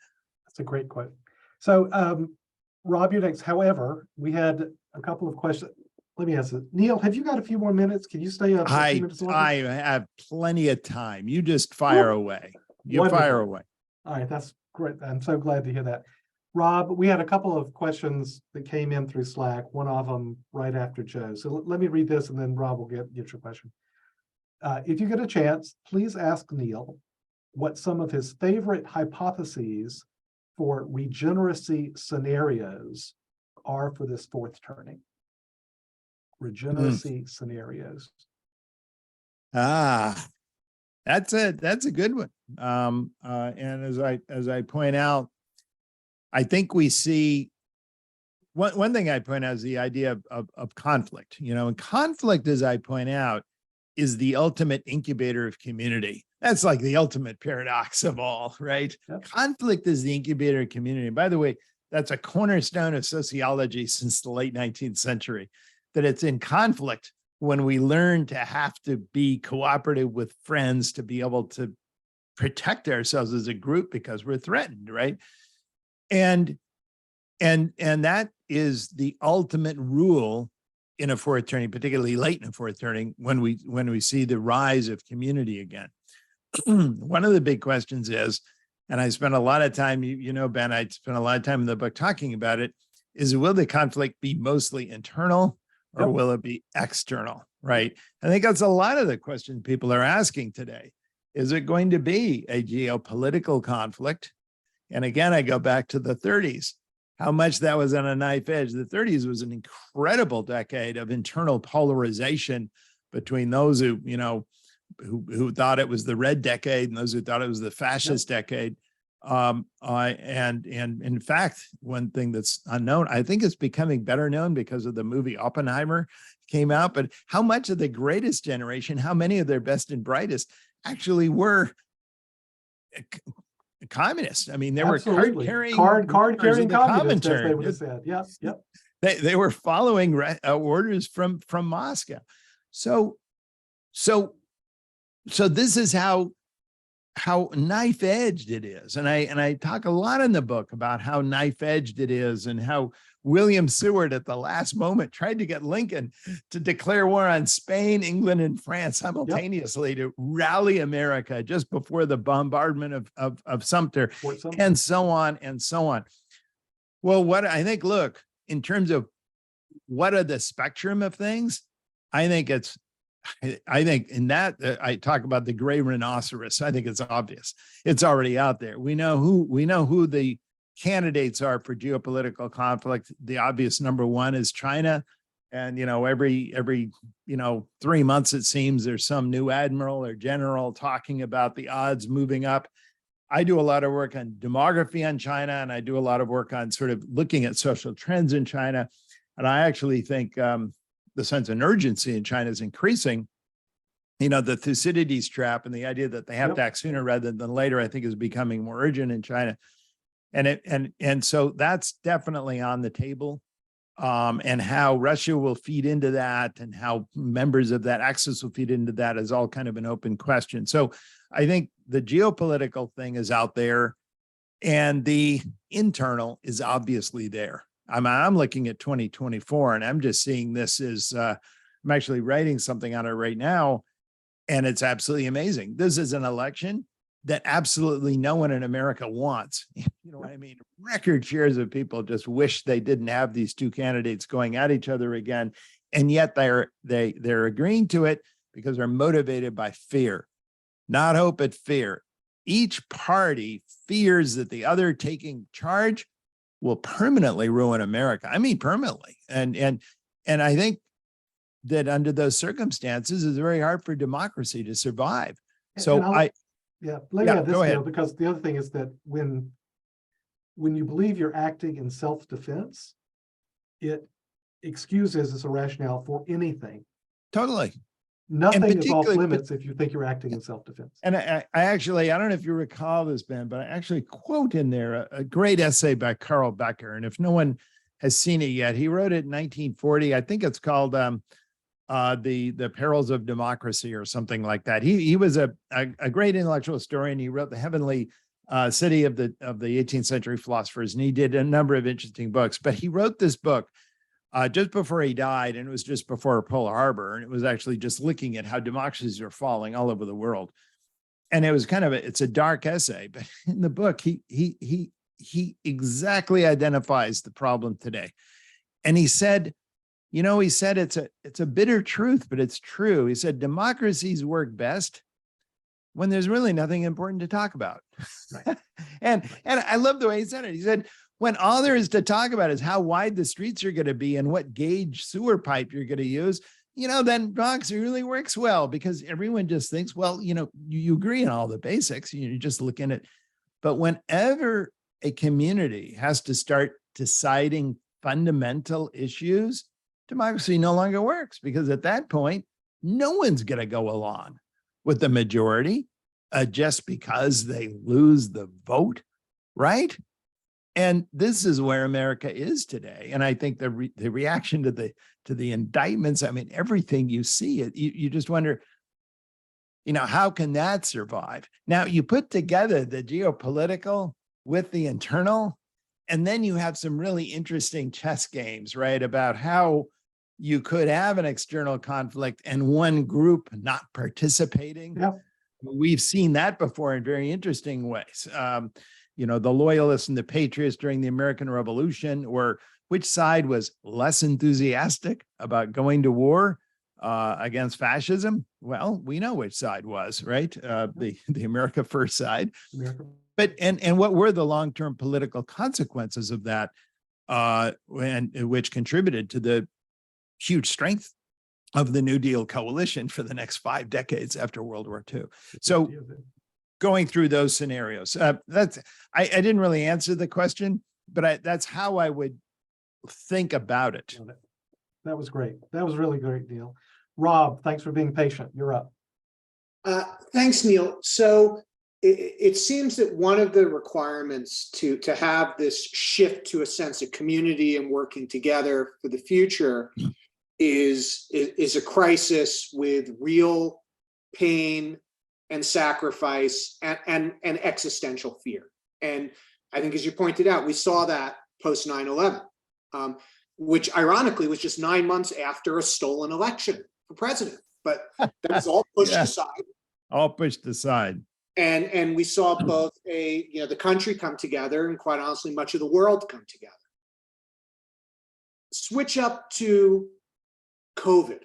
That's a great quote. So, Rob, you're next. However, we had a couple of questions. Let me ask it. Neil, have you got a few more minutes? Can you stay up? A few minutes longer? I have plenty of time. You just fire away. You Wonderful. fire away. All right, that's great. I'm so glad to hear that. Rob, we had a couple of questions that came in through Slack, one of them right after Joe. So let me read this and then Rob will get your question. If you get a chance, please ask Neil what some of his favorite hypotheses for regeneracy scenarios are for this fourth turning. Regeneracy scenarios. That's a good one. And as I point out, I think we see one thing I point out is the idea of conflict. And conflict, as I point out, is the ultimate incubator of community. That's like the ultimate paradox of all, right? Yep. Conflict is the incubator of community. By the way, that's a cornerstone of sociology since the late 19th century, that it's in conflict when we learn to have to be cooperative with friends to be able to protect ourselves as a group because we're threatened, right? And that is the ultimate rule in a fourth turning, particularly late in a fourth turning, when we see the rise of community again. One of the big questions is, and I spent a lot of time, Ben, I spent a lot of time in the book talking about it, is will the conflict be mostly internal or will it be external, right? I think that's a lot of the questions people are asking today. Is it going to be a geopolitical conflict? And again, I go back to the 30s, how much that was on a knife edge. The 30s was an incredible decade of internal polarization between those who, who thought it was the red decade and those who thought it was the fascist decade. And in fact, one thing that's unknown, I think it's becoming better known because of the movie Oppenheimer came out, but how much of the greatest generation, how many of their best and brightest actually were communists. I mean, they Absolutely. were card-carrying communists, as they would have said. Yep. They were following orders from Moscow. So this is how knife-edged it is. And I talk a lot in the book about how knife-edged it is and how William Seward at the last moment tried to get Lincoln to declare war on Spain, England, and France simultaneously to rally America just before the bombardment of Sumter, and so on and so on. Well, what I think, look, in terms of what are the spectrum of things, I think in that I talk about the gray rhinoceros. I think it's obvious. It's already out there. We know who the candidates are for geopolitical conflict. The obvious number one is China. And, every 3 months, it seems there's some new admiral or general talking about the odds moving up. I do a lot of work on demography on China, and I do a lot of work on sort of looking at social trends in China. And I actually think the sense of urgency in China is increasing. The Thucydides trap and the idea that they have to act sooner rather than later, I think is becoming more urgent in China. And so that's definitely on the table, and how Russia will feed into that and how members of that axis will feed into that is all kind of an open question. So I think the geopolitical thing is out there and the internal is obviously there. I'm looking at 2024 and I'm just seeing this as, I'm actually writing something on it right now, and it's absolutely amazing. This is an election that absolutely no one in America wants. You know what I mean? Record shares of people just wish they didn't have these two candidates going at each other again. And yet they're agreeing to it because they're motivated by fear, not hope, but fear. Each party fears that the other taking charge will permanently ruin America. I mean, permanently. And I think that under those circumstances, it's very hard for democracy to survive. So let me add this, Neil, because the other thing is that when when you believe you're acting in self-defense, it excuses as a rationale for anything. Totally. Nothing is off particularly- limits if you think you're acting in self-defense. And I actually, I don't know if you recall this, Ben, but I actually quote in there a great essay by Carl Becker. And if no one has seen it yet, he wrote it in 1940. I think it's called the Perils of Democracy or something like that. He was a great intellectual historian. He wrote The Heavenly City of the 18th century philosophers, and he did a number of interesting books. But he wrote this book just before he died, and it was just before Pearl Harbor, and it was actually just looking at how democracies are falling all over the world. And it was kind of it's a dark essay, but in the book, he exactly identifies the problem today. And he said, he said it's a bitter truth, but it's true. He said democracies work best when there's really nothing important to talk about. Right. and I love the way he said it. He said, when all there is to talk about is how wide the streets are going to be and what gauge sewer pipe you're going to use, then democracy really works well, because everyone just thinks, well, you agree on all the basics, you're just looking at, but whenever a community has to start deciding fundamental issues, democracy no longer works, because at that point, no one's going to go along with the majority just because they lose the vote, right? And this is where America is today. And I think the reaction to the indictments, I mean, everything you see, you just wonder, how can that survive? Now, you put together the geopolitical with the internal, and then you have some really interesting chess games, right? About how you could have an external conflict and one group not participating. Yeah. We've seen that before in very interesting ways. The loyalists and the patriots during the American Revolution, or which side was less enthusiastic about going to war against fascism? Well, we know which side was, right? The America First side. America. But and what were the long-term political consequences of that, which contributed to the huge strength of the New Deal coalition for the next 5 decades after World War II. So going through those scenarios, I didn't really answer the question, but that's how I would think about it. That was great. That was really great, Neil. Rob, thanks for being patient. You're up. Thanks, Neil. So it seems that one of the requirements to have this shift to a sense of community and working together for the future is a crisis with real pain and sacrifice and existential fear. And I think, as you pointed out, we saw that post 9/11, which ironically was just 9 months after a stolen election for president. But that was all pushed aside. All pushed aside. And we saw both the country come together, and quite honestly, much of the world come together. Switch up to COVID.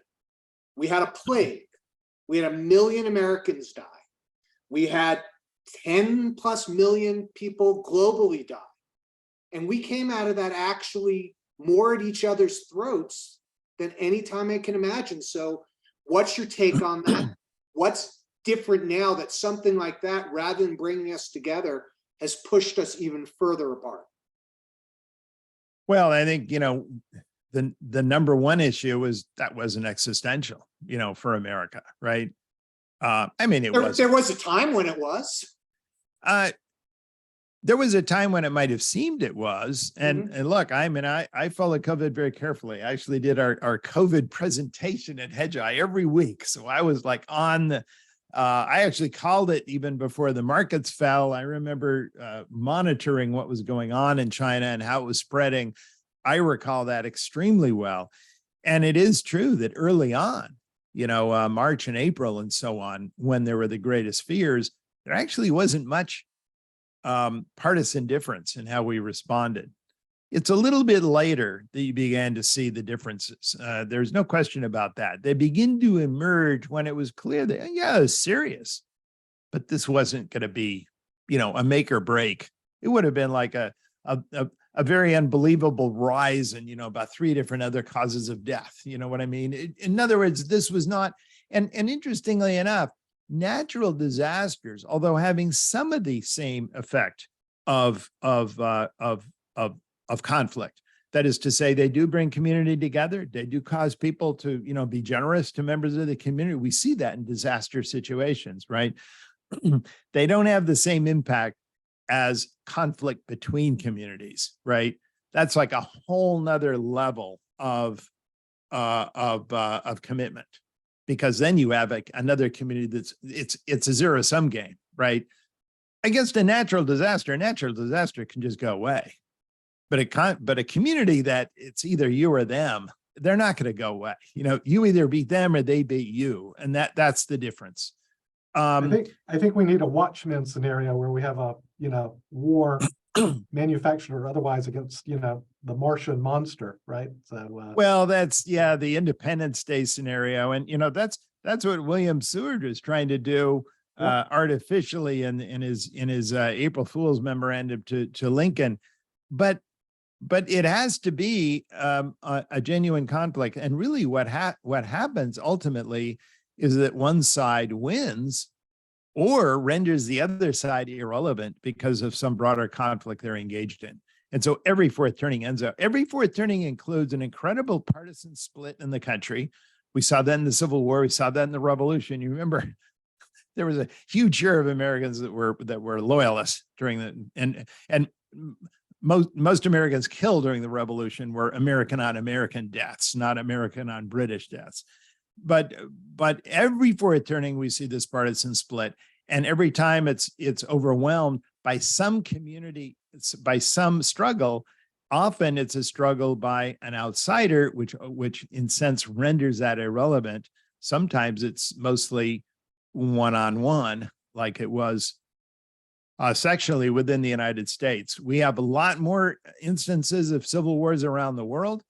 We had a plague. We had 1 million Americans die. We had 10+ million people globally die. And we came out of that actually more at each other's throats than any time I can imagine. So what's your take on that? What's different now that something like that, rather than bringing us together, has pushed us even further apart? Well, I think, the number one issue was that wasn't existential, for America, right? I mean, There was a time when it was. There was a time when it might have seemed it was. And look, I followed COVID very carefully. I actually did our COVID presentation at Hedgeye every week. So I was like on I actually called it even before the markets fell. I remember monitoring what was going on in China and how it was spreading. I recall that extremely well. And it is true that early on, March and April and so on, when there were the greatest fears, there actually wasn't much partisan difference in how we responded. It's a little bit later that you began to see the differences. There's no question about that. They begin to emerge when it was clear that, it was serious, but this wasn't going to be, a make or break. It would have been like a very unbelievable rise in, about 3 different other causes of death. You know what I mean? In other words, this was not, and interestingly enough, natural disasters, although having some of the same effect of conflict. That is to say, they do bring community together. They do cause people to, be generous to members of the community. We see that in disaster situations, right? They don't have the same impact as conflict between communities, right? That's like a whole nother level of commitment, because then you have another community that's it's a zero-sum game, right? Against a natural disaster can just go away. But a community that it's either you or them, they're not going to go away. You either beat them or they beat you, and that's the difference. I think we need a Watchmen scenario where we have a war manufactured or otherwise against the Martian monster, right? So well, that's the Independence Day scenario, and that's what William Seward was trying to do artificially in his April Fool's memorandum to Lincoln, but it has to be a genuine conflict. And really what happens ultimately is that one side wins or renders the other side irrelevant because of some broader conflict they're engaged in. And so every fourth turning includes an incredible partisan split in the country. We saw that in the Civil War. We saw that in the Revolution. You remember there was a huge share of Americans that were loyalists during and most Americans killed during the Revolution were American on American deaths, not American on British deaths. But every fourth turning, we see this partisan split, and every time it's overwhelmed by some community, by some struggle. Often it's a struggle by an outsider, which in sense renders that irrelevant. Sometimes it's mostly one-on-one, like it was sexually within the United States. We have a lot more instances of civil wars around the world.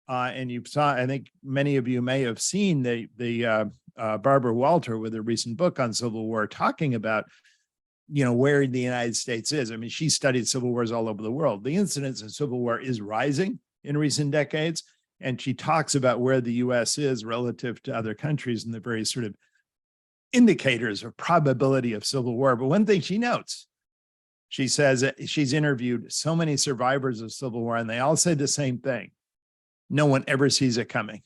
And I think many of you may have seen the Barbara Walter with a recent book on Civil War talking about, where the United States is. I mean, she studied civil wars all over the world. The incidence of civil war is rising in recent decades. And she talks about where the US is relative to other countries and the various sort of indicators of probability of civil war. But one thing she notes, she says that she's interviewed so many survivors of civil war, and they all say the same thing. No one ever sees it coming.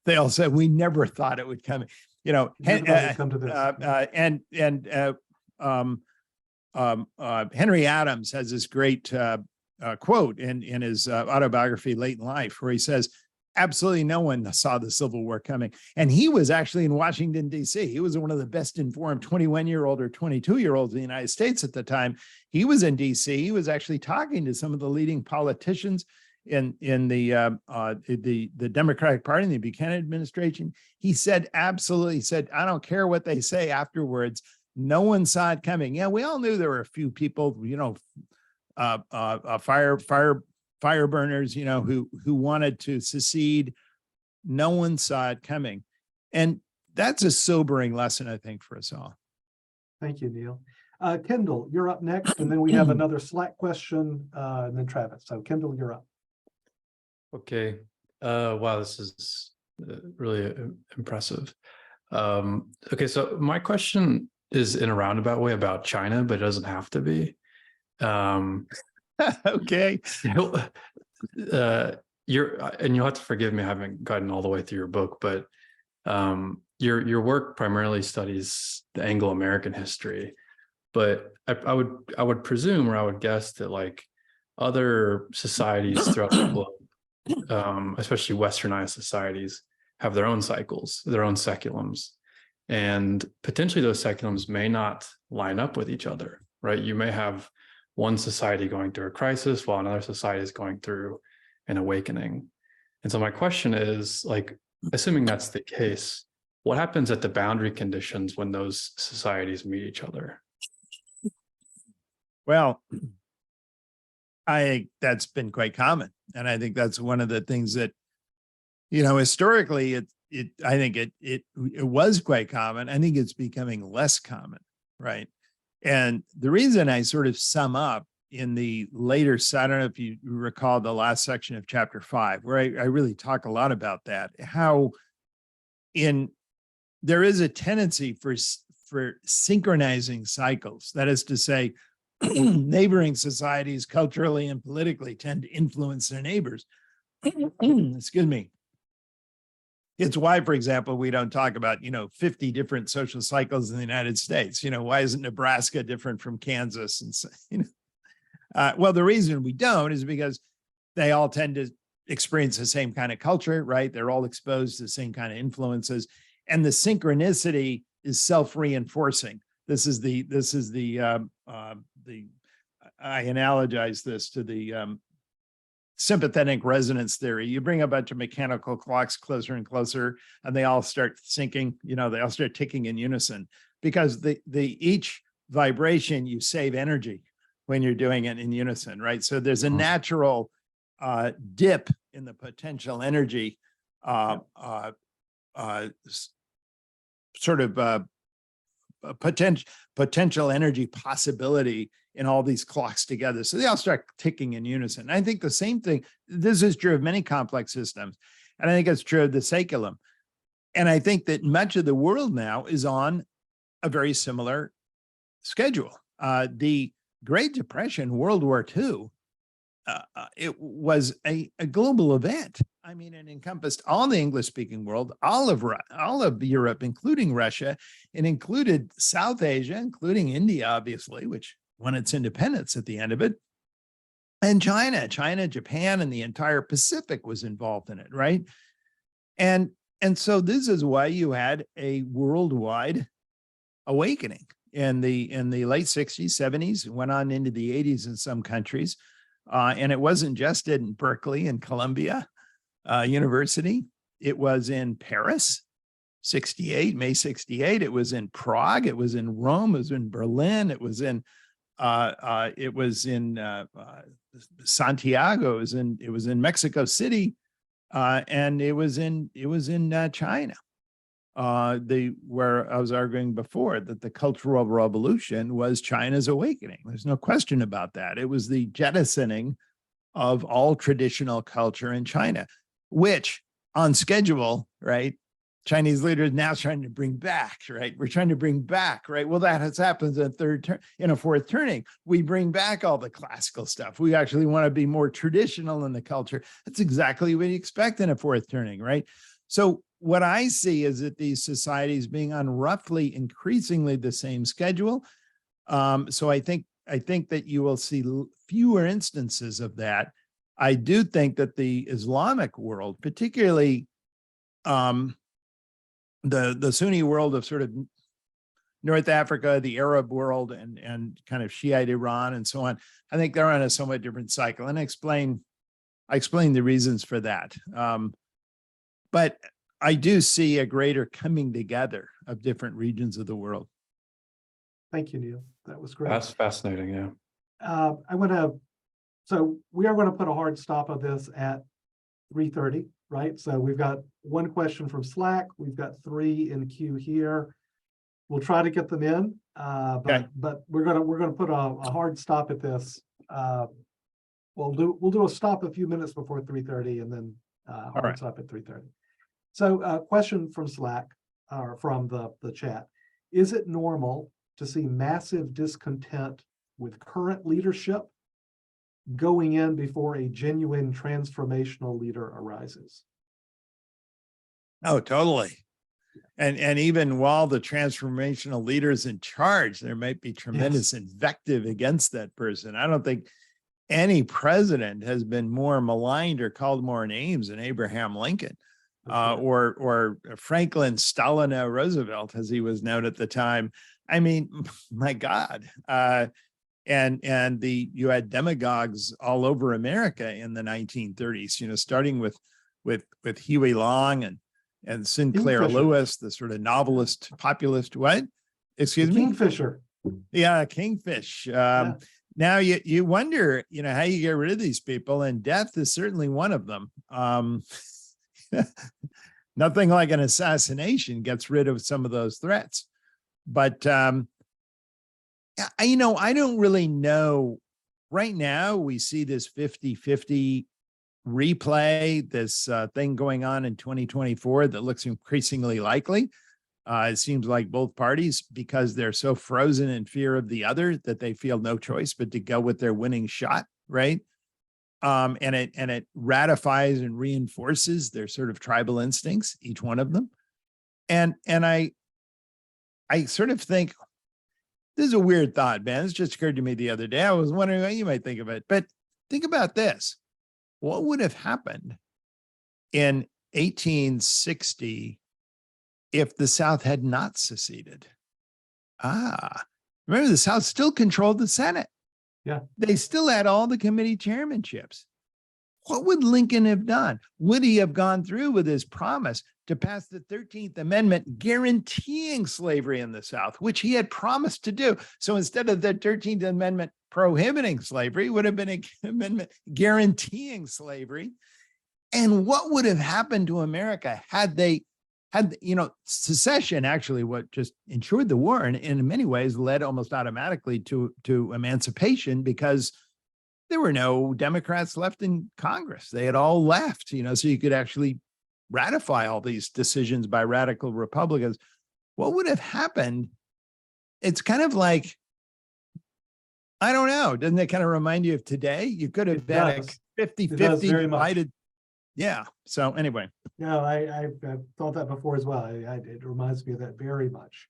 They all said, we never thought it would come. Henry Adams has this great quote in his autobiography, Late in Life, where he says, absolutely no one saw the Civil War coming. And he was actually in Washington, D.C. He was one of the best informed 21-year-old or 22-year-olds in the United States at the time. He was in D.C. He was actually talking to some of the leading politicians in the Democratic Party, in the Buchanan administration. He said, absolutely, I don't care what they say afterwards. No one saw it coming. Yeah, we all knew there were a few people, fire burners, who wanted to secede. No one saw it coming. And that's a sobering lesson, I think, for us all. Thank you, Neil. Kendall, you're up next, and then we have another Slack question, and then Travis. So Kendall, you're up. Okay. Wow, this is really impressive. Okay, so my question is in a roundabout way about China, but it doesn't have to be. Okay. And you'll have to forgive me, I haven't gotten all the way through your book, but your work primarily studies the Anglo-American history, but I would presume, or I would guess, that like other societies throughout the globe, especially westernized societies, have their own cycles, their own saeculums, and potentially those saeculums may not line up with each other, right? You may have one society going through a crisis while another society is going through an awakening. And so my question is, like, assuming that's the case, what happens at the boundary conditions when those societies meet each other? Well, I think that's been quite common. And I think that's one of the things that, historically, I think it was quite common. I think it's becoming less common, right? And the reason I sort of sum up in the later, I don't know if you recall the last section of chapter 5, where I really talk a lot about that, how there is a tendency for synchronizing cycles. That is to say, neighboring societies culturally and politically tend to influence their neighbors. Excuse me. It's why, for example, we don't talk about, 50 different social cycles in the United States. Why isn't Nebraska different from Kansas? And so, well, the reason we don't is because they all tend to experience the same kind of culture, right? They're all exposed to the same kind of influences, and the synchronicity is self-reinforcing. This is the I analogize this to the sympathetic resonance theory. You bring a bunch of mechanical clocks closer and closer, and they all start syncing. They all start ticking in unison, because each vibration, you save energy when you're doing it in unison, right? So there's a natural dip in the potential energy, potential energy possibility in all these clocks together. So they all start ticking in unison. I think the same thing, this is true of many complex systems. And I think it's true of the cyclical. And I think that much of the world now is on a very similar schedule. The Great Depression, World War II, it was a global event. I mean, it encompassed all the English-speaking world, all of Europe, including Russia. It included South Asia, including India, obviously, which won its independence at the end of it, and China, Japan, and the entire Pacific was involved in it, right? And so this is why you had a worldwide awakening in the late 60s, 70s, went on into the 80s in some countries. And it wasn't just in Berkeley and Columbia University. It was in Paris, 68, May 68. It was in Prague. It was in Rome. It was in Berlin. It was in Santiago. It was in Mexico City, and it was in China. Where I was arguing before that the Cultural Revolution was China's awakening. There's no question about that. It was the jettisoning of all traditional culture in China, which on schedule, right? Chinese leaders now trying to bring back, right? We're trying to bring back, right? Well, that has happened in a fourth turning. We bring back all the classical stuff. We actually want to be more traditional in the culture. That's exactly what you expect in a fourth turning, right? So what I see is that these societies being on roughly increasingly the same schedule. So I think that you will see fewer instances of that. I do think that the Islamic world, particularly the Sunni world of sort of North Africa, the Arab world, and kind of Shiite Iran and so on, I think they're on a somewhat different cycle. And I explain the reasons for that. But I do see a greater coming together of different regions of the world. Thank you, Neil. That was great. That's fascinating. Yeah. So we are going to put a hard stop of this at 3:30, right? So we've got one question from Slack. We've got 3 in queue here. We'll try to get them in, but we're gonna put a hard stop at this. We'll do a stop a few minutes before 3:30, and then hard stop at 3:30. So question from Slack, or from the chat. Is it normal to see massive discontent with current leadership going in before a genuine transformational leader arises? Oh, totally. And even while the transformational leader is in charge, there might be tremendous invective against that person. I don't think any president has been more maligned or called more names than Abraham Lincoln. Or Franklin Stalino Roosevelt, as he was known at the time. I mean, my God. And you had demagogues all over America in the 1930s, starting with Huey Long and Sinclair Kingfisher. Lewis, the sort of novelist, populist, what? Excuse me? Kingfisher. Yeah, Kingfish. Now you wonder, how you get rid of these people, and death is certainly one of them. Nothing like an assassination gets rid of some of those threats. But, I don't really know. Right now, we see this 50-50 replay, this thing going on in 2024 that looks increasingly likely. It seems like both parties, because they're so frozen in fear of the other, that they feel no choice but to go with their winning shot, right? And it ratifies and reinforces their sort of tribal instincts, each one of them. And I sort of think, this is a weird thought, man. This just occurred to me the other day. I was wondering what you might think of it, but think about this. What would have happened in 1860 if the South had not seceded? Remember, the South still controlled the Senate. Yeah. They still had all the committee chairmanships. What would Lincoln have done? Would he have gone through with his promise to pass the 13th Amendment guaranteeing slavery in the South, which he had promised to do? So instead of the 13th Amendment prohibiting slavery, it would have been an amendment guaranteeing slavery. And what would have happened to America had secession actually what just ensured the war, and in many ways led almost automatically to emancipation, because there were no Democrats left in Congress. They had all left, so you could actually ratify all these decisions by radical Republicans. What would have happened? It's kind of like, I don't know. Doesn't it kind of remind you of today? You could have been a 50-50 divided. Yeah. So anyway. No, I've thought that before as well. It reminds me of that very much.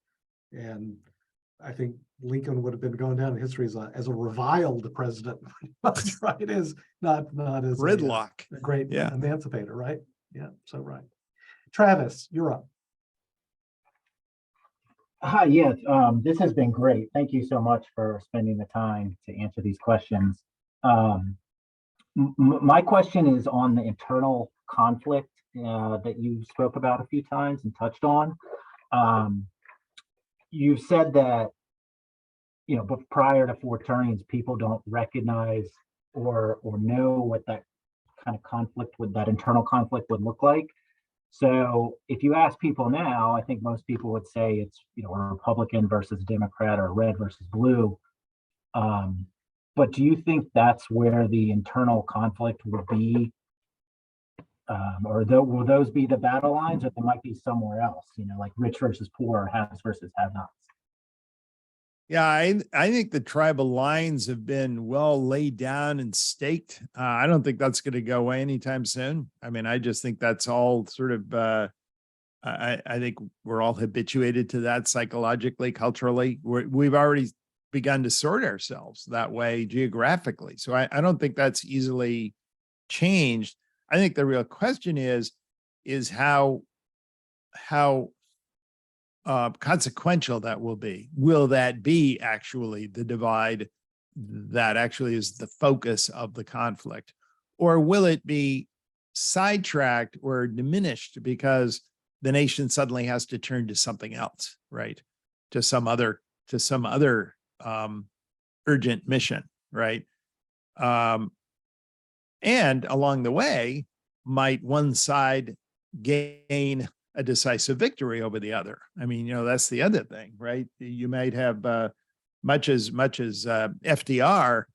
And I think Lincoln would have been going down in history as a reviled president, right? As not as gridlock, a great emancipator, right? Yeah, so right. Travis, you're up. Hi, yes, this has been great. Thank you so much for spending the time to answer these questions. My question is on the internal conflict that you spoke about a few times and touched on. You've said that, but prior to Forturians, people don't recognize or know what that kind of conflict that internal conflict would look like. So if you ask people now, I think most people would say it's, a Republican versus Democrat or red versus blue. But do you think that's where the internal conflict would be? Or will those be the battle lines, or they might be somewhere else, like rich versus poor, haves versus have-nots? Yeah, I think the tribal lines have been well laid down and staked. I don't think that's going to go away anytime soon. I mean, I just think that's all sort of, I think we're all habituated to that psychologically, culturally. We've already begun to sort ourselves that way geographically. So I don't think that's easily changed. I think the real question is how consequential that will be. Will that be actually the divide that actually is the focus of the conflict? Or will it be sidetracked or diminished because the nation suddenly has to turn to something else, right? To some other urgent mission, right? And along the way, might one side gain a decisive victory over the other? I mean, that's the other thing, right? You might have much as FDR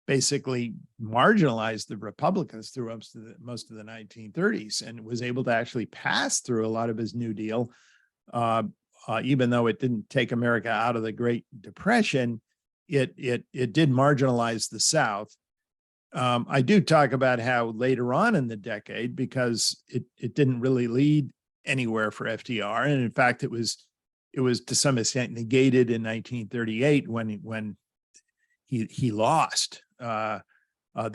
basically marginalized the Republicans through most of the 1930s and was able to actually pass through a lot of his New Deal, even though it didn't take America out of the Great Depression. It did marginalize the South. I do talk about how later on in the decade, because it didn't really lead anywhere for FDR, and in fact, it was to some extent negated in 1938 when he lost the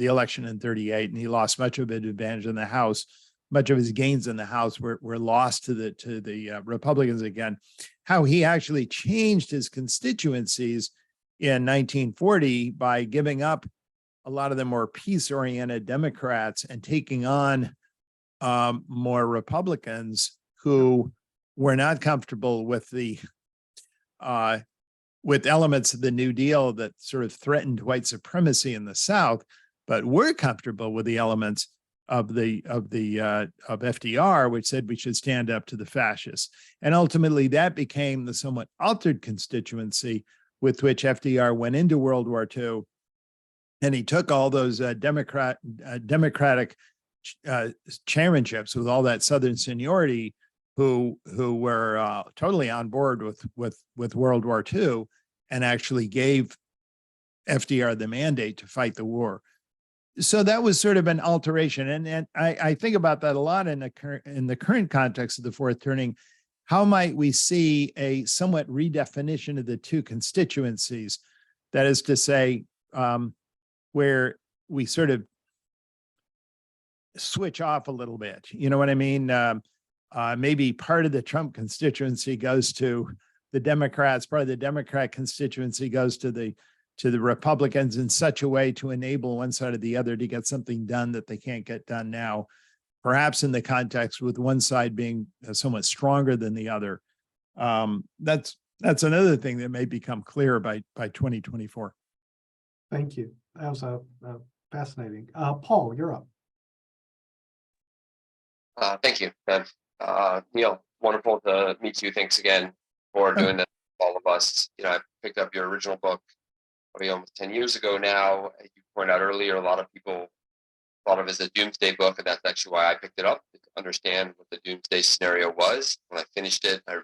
election in 38, and he lost much of his advantage in the House. Much of his gains in the House were lost to the Republicans again. How he actually changed his constituencies in 1940 by giving up a lot of the more peace-oriented Democrats and taking on more Republicans who were not comfortable with with elements of the New Deal that sort of threatened white supremacy in the South, but were comfortable with the elements of FDR, which said we should stand up to the fascists. And ultimately, that became the somewhat altered constituency with which FDR went into World War II. And he took all those Democratic chairmanships with all that Southern seniority who were totally on board with World War II and actually gave FDR the mandate to fight the war. So that was sort of an alteration. And I think about that a lot in the current context of the fourth turning. How might we see a somewhat redefinition of the two constituencies? That is to say, where we sort of switch off a little bit. You know what I mean? Maybe part of the Trump constituency goes to the Democrats, part of the Democrat constituency goes to the Republicans in such a way to enable one side or the other to get something done that they can't get done now, perhaps in the context with one side being somewhat stronger than the other. That's another thing that may become clear by 2024. Thank you. That was fascinating. Paul, you're up. Thank you, Ben. Neil, wonderful to meet you. Thanks again for doing this, all of us. You know, I picked up your original book probably almost 10 years ago now. As you pointed out earlier, a lot of people thought of it as a doomsday book, and that's actually why I picked it up, to understand what the doomsday scenario was. When I finished it, I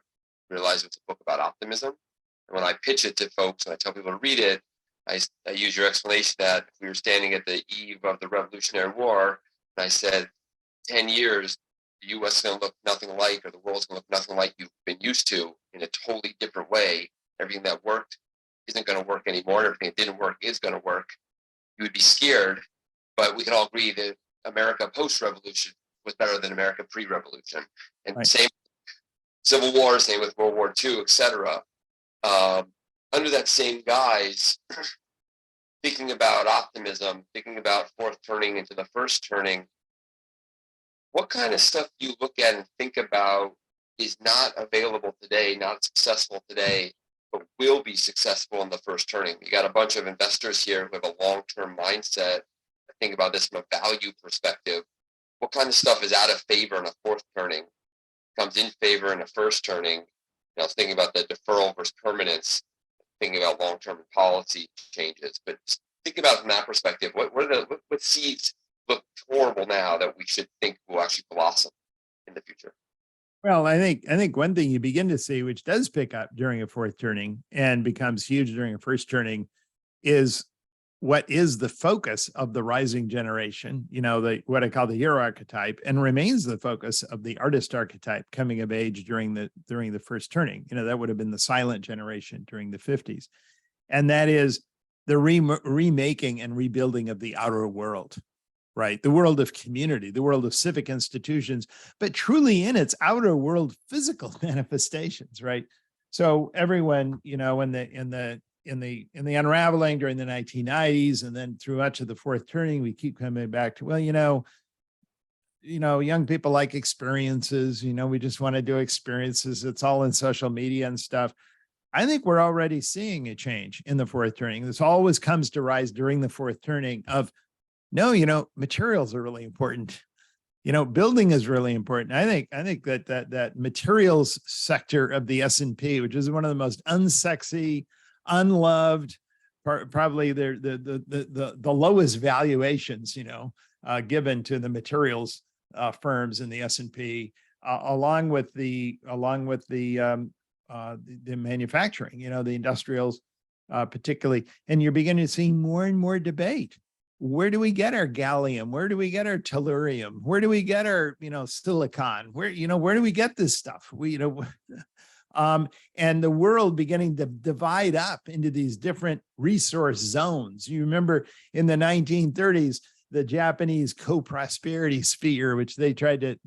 realized it was a book about optimism. And when I pitch it to folks and I tell people to read it, I use your explanation that if we were standing at the eve of the Revolutionary War, and I said, 10 years, the U.S. is going to look nothing like, or the world's going to look nothing like you've been used to, in a totally different way. Everything that worked isn't going to work anymore. Everything that didn't work is going to work. You would be scared, but we can all agree that America post-revolution was better than America pre-revolution. And right. Same Civil War, same with World War II, etc. Under that same guise, thinking about optimism, thinking about fourth turning into the first turning, what kind of stuff do you look at and think about is not available today, not successful today, but will be successful in the first turning? You got a bunch of investors here who have a long-term mindset. Think about this from a value perspective. What kind of stuff is out of favor in a fourth turning, comes in favor in a first turning? I was thinking about the deferral versus permanence, thinking about long-term policy changes, but just think about it from that perspective. What seeds look horrible now that we should think will actually blossom in the future? Well, I think one thing you begin to see, which does pick up during a fourth turning and becomes huge during a first turning, is what is the focus of the rising generation, you know, what I call the hero archetype, and remains the focus of the artist archetype coming of age during the first turning. You know, that would have been the silent generation during the 50s. And that is the remaking and rebuilding of the outer world, right? The world of community, the world of civic institutions, but truly in its outer world physical manifestations, right? So everyone, you know, in the unraveling during the 1990s, and then through much of the fourth turning, we keep coming back to, well, you know, young people like experiences, you know, we just want to do experiences. It's all in social media and stuff. I think we're already seeing a change in the fourth turning. This always comes to rise during the fourth turning of, no, you know, materials are really important. You know, building is really important. I think that materials sector of the S&P, which is one of the most unsexy, unloved, probably the lowest valuations, you know, given to the materials firms in the S&P, along with the manufacturing, you know, the industrials, particularly. And you're beginning to see more and more debate. Where do we get our gallium? Where do we get our tellurium? Where do we get our, you know, silicon? Where do we get this stuff? And the world beginning to divide up into these different resource zones. You remember in the 1930s, the Japanese co-prosperity sphere, which they tried,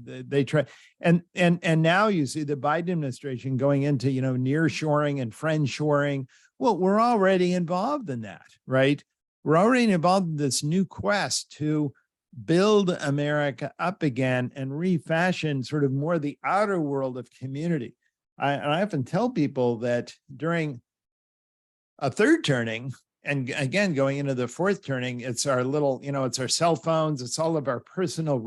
and now you see the Biden administration going into, you know, nearshoring and friendshoring. Well, we're already involved in that, right? We're already involved in this new quest to build America up again and refashion sort of more the outer world of community. I often tell people that during a third turning, and again, going into the fourth turning, it's our little, you know, it's our cell phones, it's all of our personal,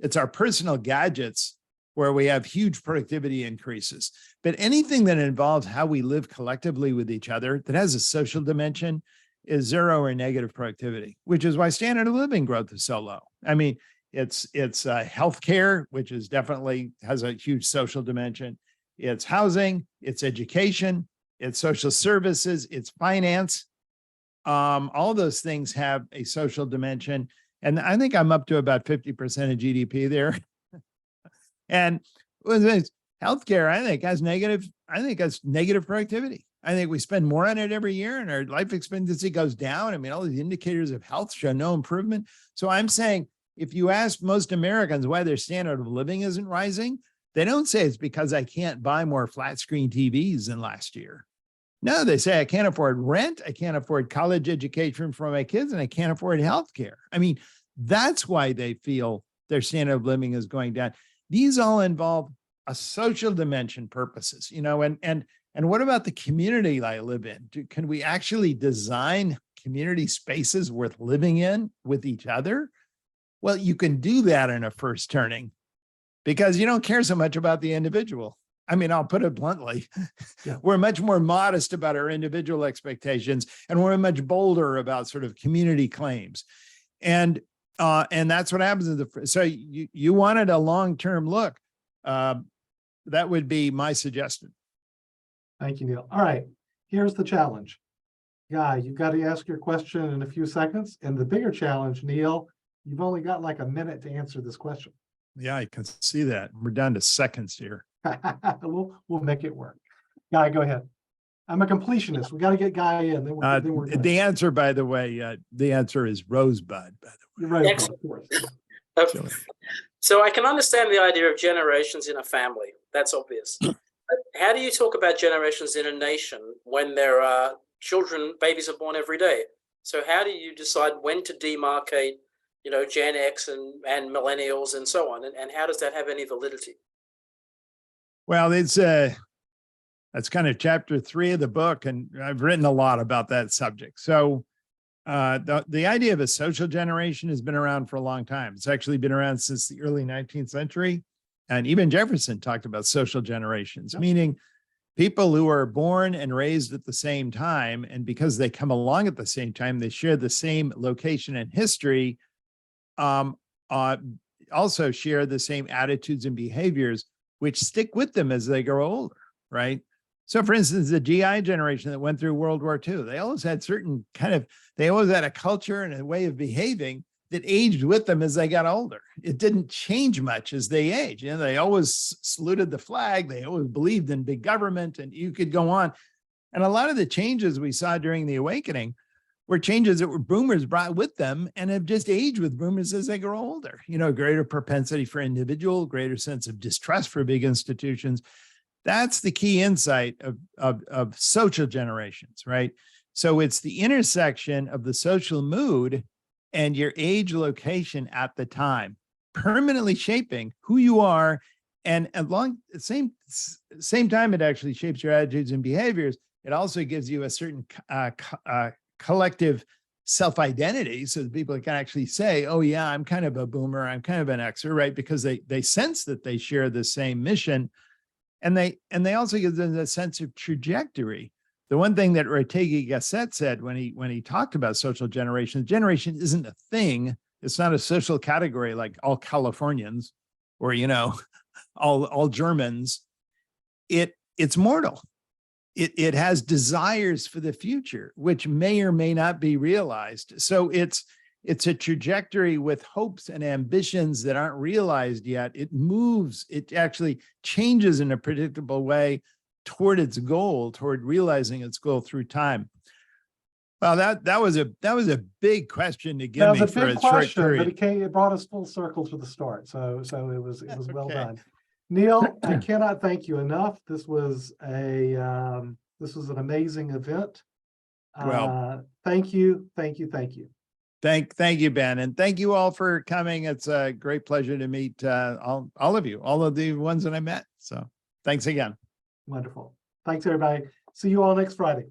it's our personal gadgets where we have huge productivity increases. But anything that involves how we live collectively with each other that has a social dimension is zero or negative productivity, which is why standard of living growth is so low. I mean, It's healthcare, which is definitely has a huge social dimension. It's housing, it's education, it's social services, it's finance. All those things have a social dimension. And I think I'm up to about 50% of GDP there. And healthcare, I think has negative productivity. I think we spend more on it every year and our life expectancy goes down. I mean, all these indicators of health show no improvement. So I'm saying, if you ask most Americans why their standard of living isn't rising, they don't say it's because I can't buy more flat screen TVs than last year. No, they say I can't afford rent, I can't afford college education for my kids, and I can't afford healthcare. I mean, that's why they feel their standard of living is going down. These all involve a social dimension purposes, you know, and what about the community I live in? Can we actually design community spaces worth living in with each other? Well, you can do that in a first turning because you don't care so much about the individual. I mean, I'll put it bluntly. Yeah. We're much more modest about our individual expectations, and we're much bolder about sort of community claims. And that's what happens. So you wanted a long-term look. That would be my suggestion. Thank you, Neil. All right, here's the challenge. Guy, you've got to ask your question in a few seconds. And the bigger challenge, Neil, you've only got like a minute to answer this question. Yeah, I can see that. We're down to seconds here. We'll make it work. Guy, go ahead. I'm a completionist. We got to get Guy in. Then we're good. The answer, by the way, the answer is Rosebud, by the way. Right, Excellent. of course. So I can understand the idea of generations in a family. That's obvious. But how do you talk about generations in a nation when there are children, babies are born every day? So how do you decide when to demarcate, you know, Gen X and millennials and so on? And how does that have any validity? Well, that's kind of chapter 3 of the book, and I've written a lot about that subject. So the idea of a social generation has been around for a long time. It's actually been around since the early 19th century. And even Jefferson talked about social generations, meaning people who are born and raised at the same time. And because they come along at the same time, they share the same location and history, also share the same attitudes and behaviors, which stick with them as they grow older, right? So for instance, the GI generation that went through World War II, they always had they always had a culture and a way of behaving that aged with them as they got older. It didn't change much as they aged. You know, they always saluted the flag. They always believed in big government, and you could go on. And a lot of the changes we saw during the awakening were changes that were boomers brought with them and have just aged with boomers as they grow older. You know, greater propensity for individual, greater sense of distrust for big institutions. That's the key insight of social generations, right? So it's the intersection of the social mood and your age location at the time, permanently shaping who you are. And along the same time, it actually shapes your attitudes and behaviors. It also gives you a certain collective self-identity, so that people can actually say, oh yeah, I'm kind of a boomer, I'm kind of an Xer, right? Because they sense that they share the same mission. And they also give them a sense of trajectory. The one thing that Ortega-Gasset said when he talked about social generation isn't a thing. It's not a social category like all Californians or, you know, all Germans. It's mortal. It has desires for the future, which may or may not be realized. So it's a trajectory with hopes and ambitions that aren't realized yet. It moves, it actually changes in a predictable way toward its goal, toward realizing its goal through time. Well, that was a big question to give me for a short period. But it brought us full circle to the start. So it was well done. Neil, I cannot thank you enough. This was an amazing event. Well, thank you. Thank you, Ben. And thank you all for coming. It's a great pleasure to meet all of you, all of the ones that I met. So thanks again. Wonderful. Thanks, everybody. See you all next Friday.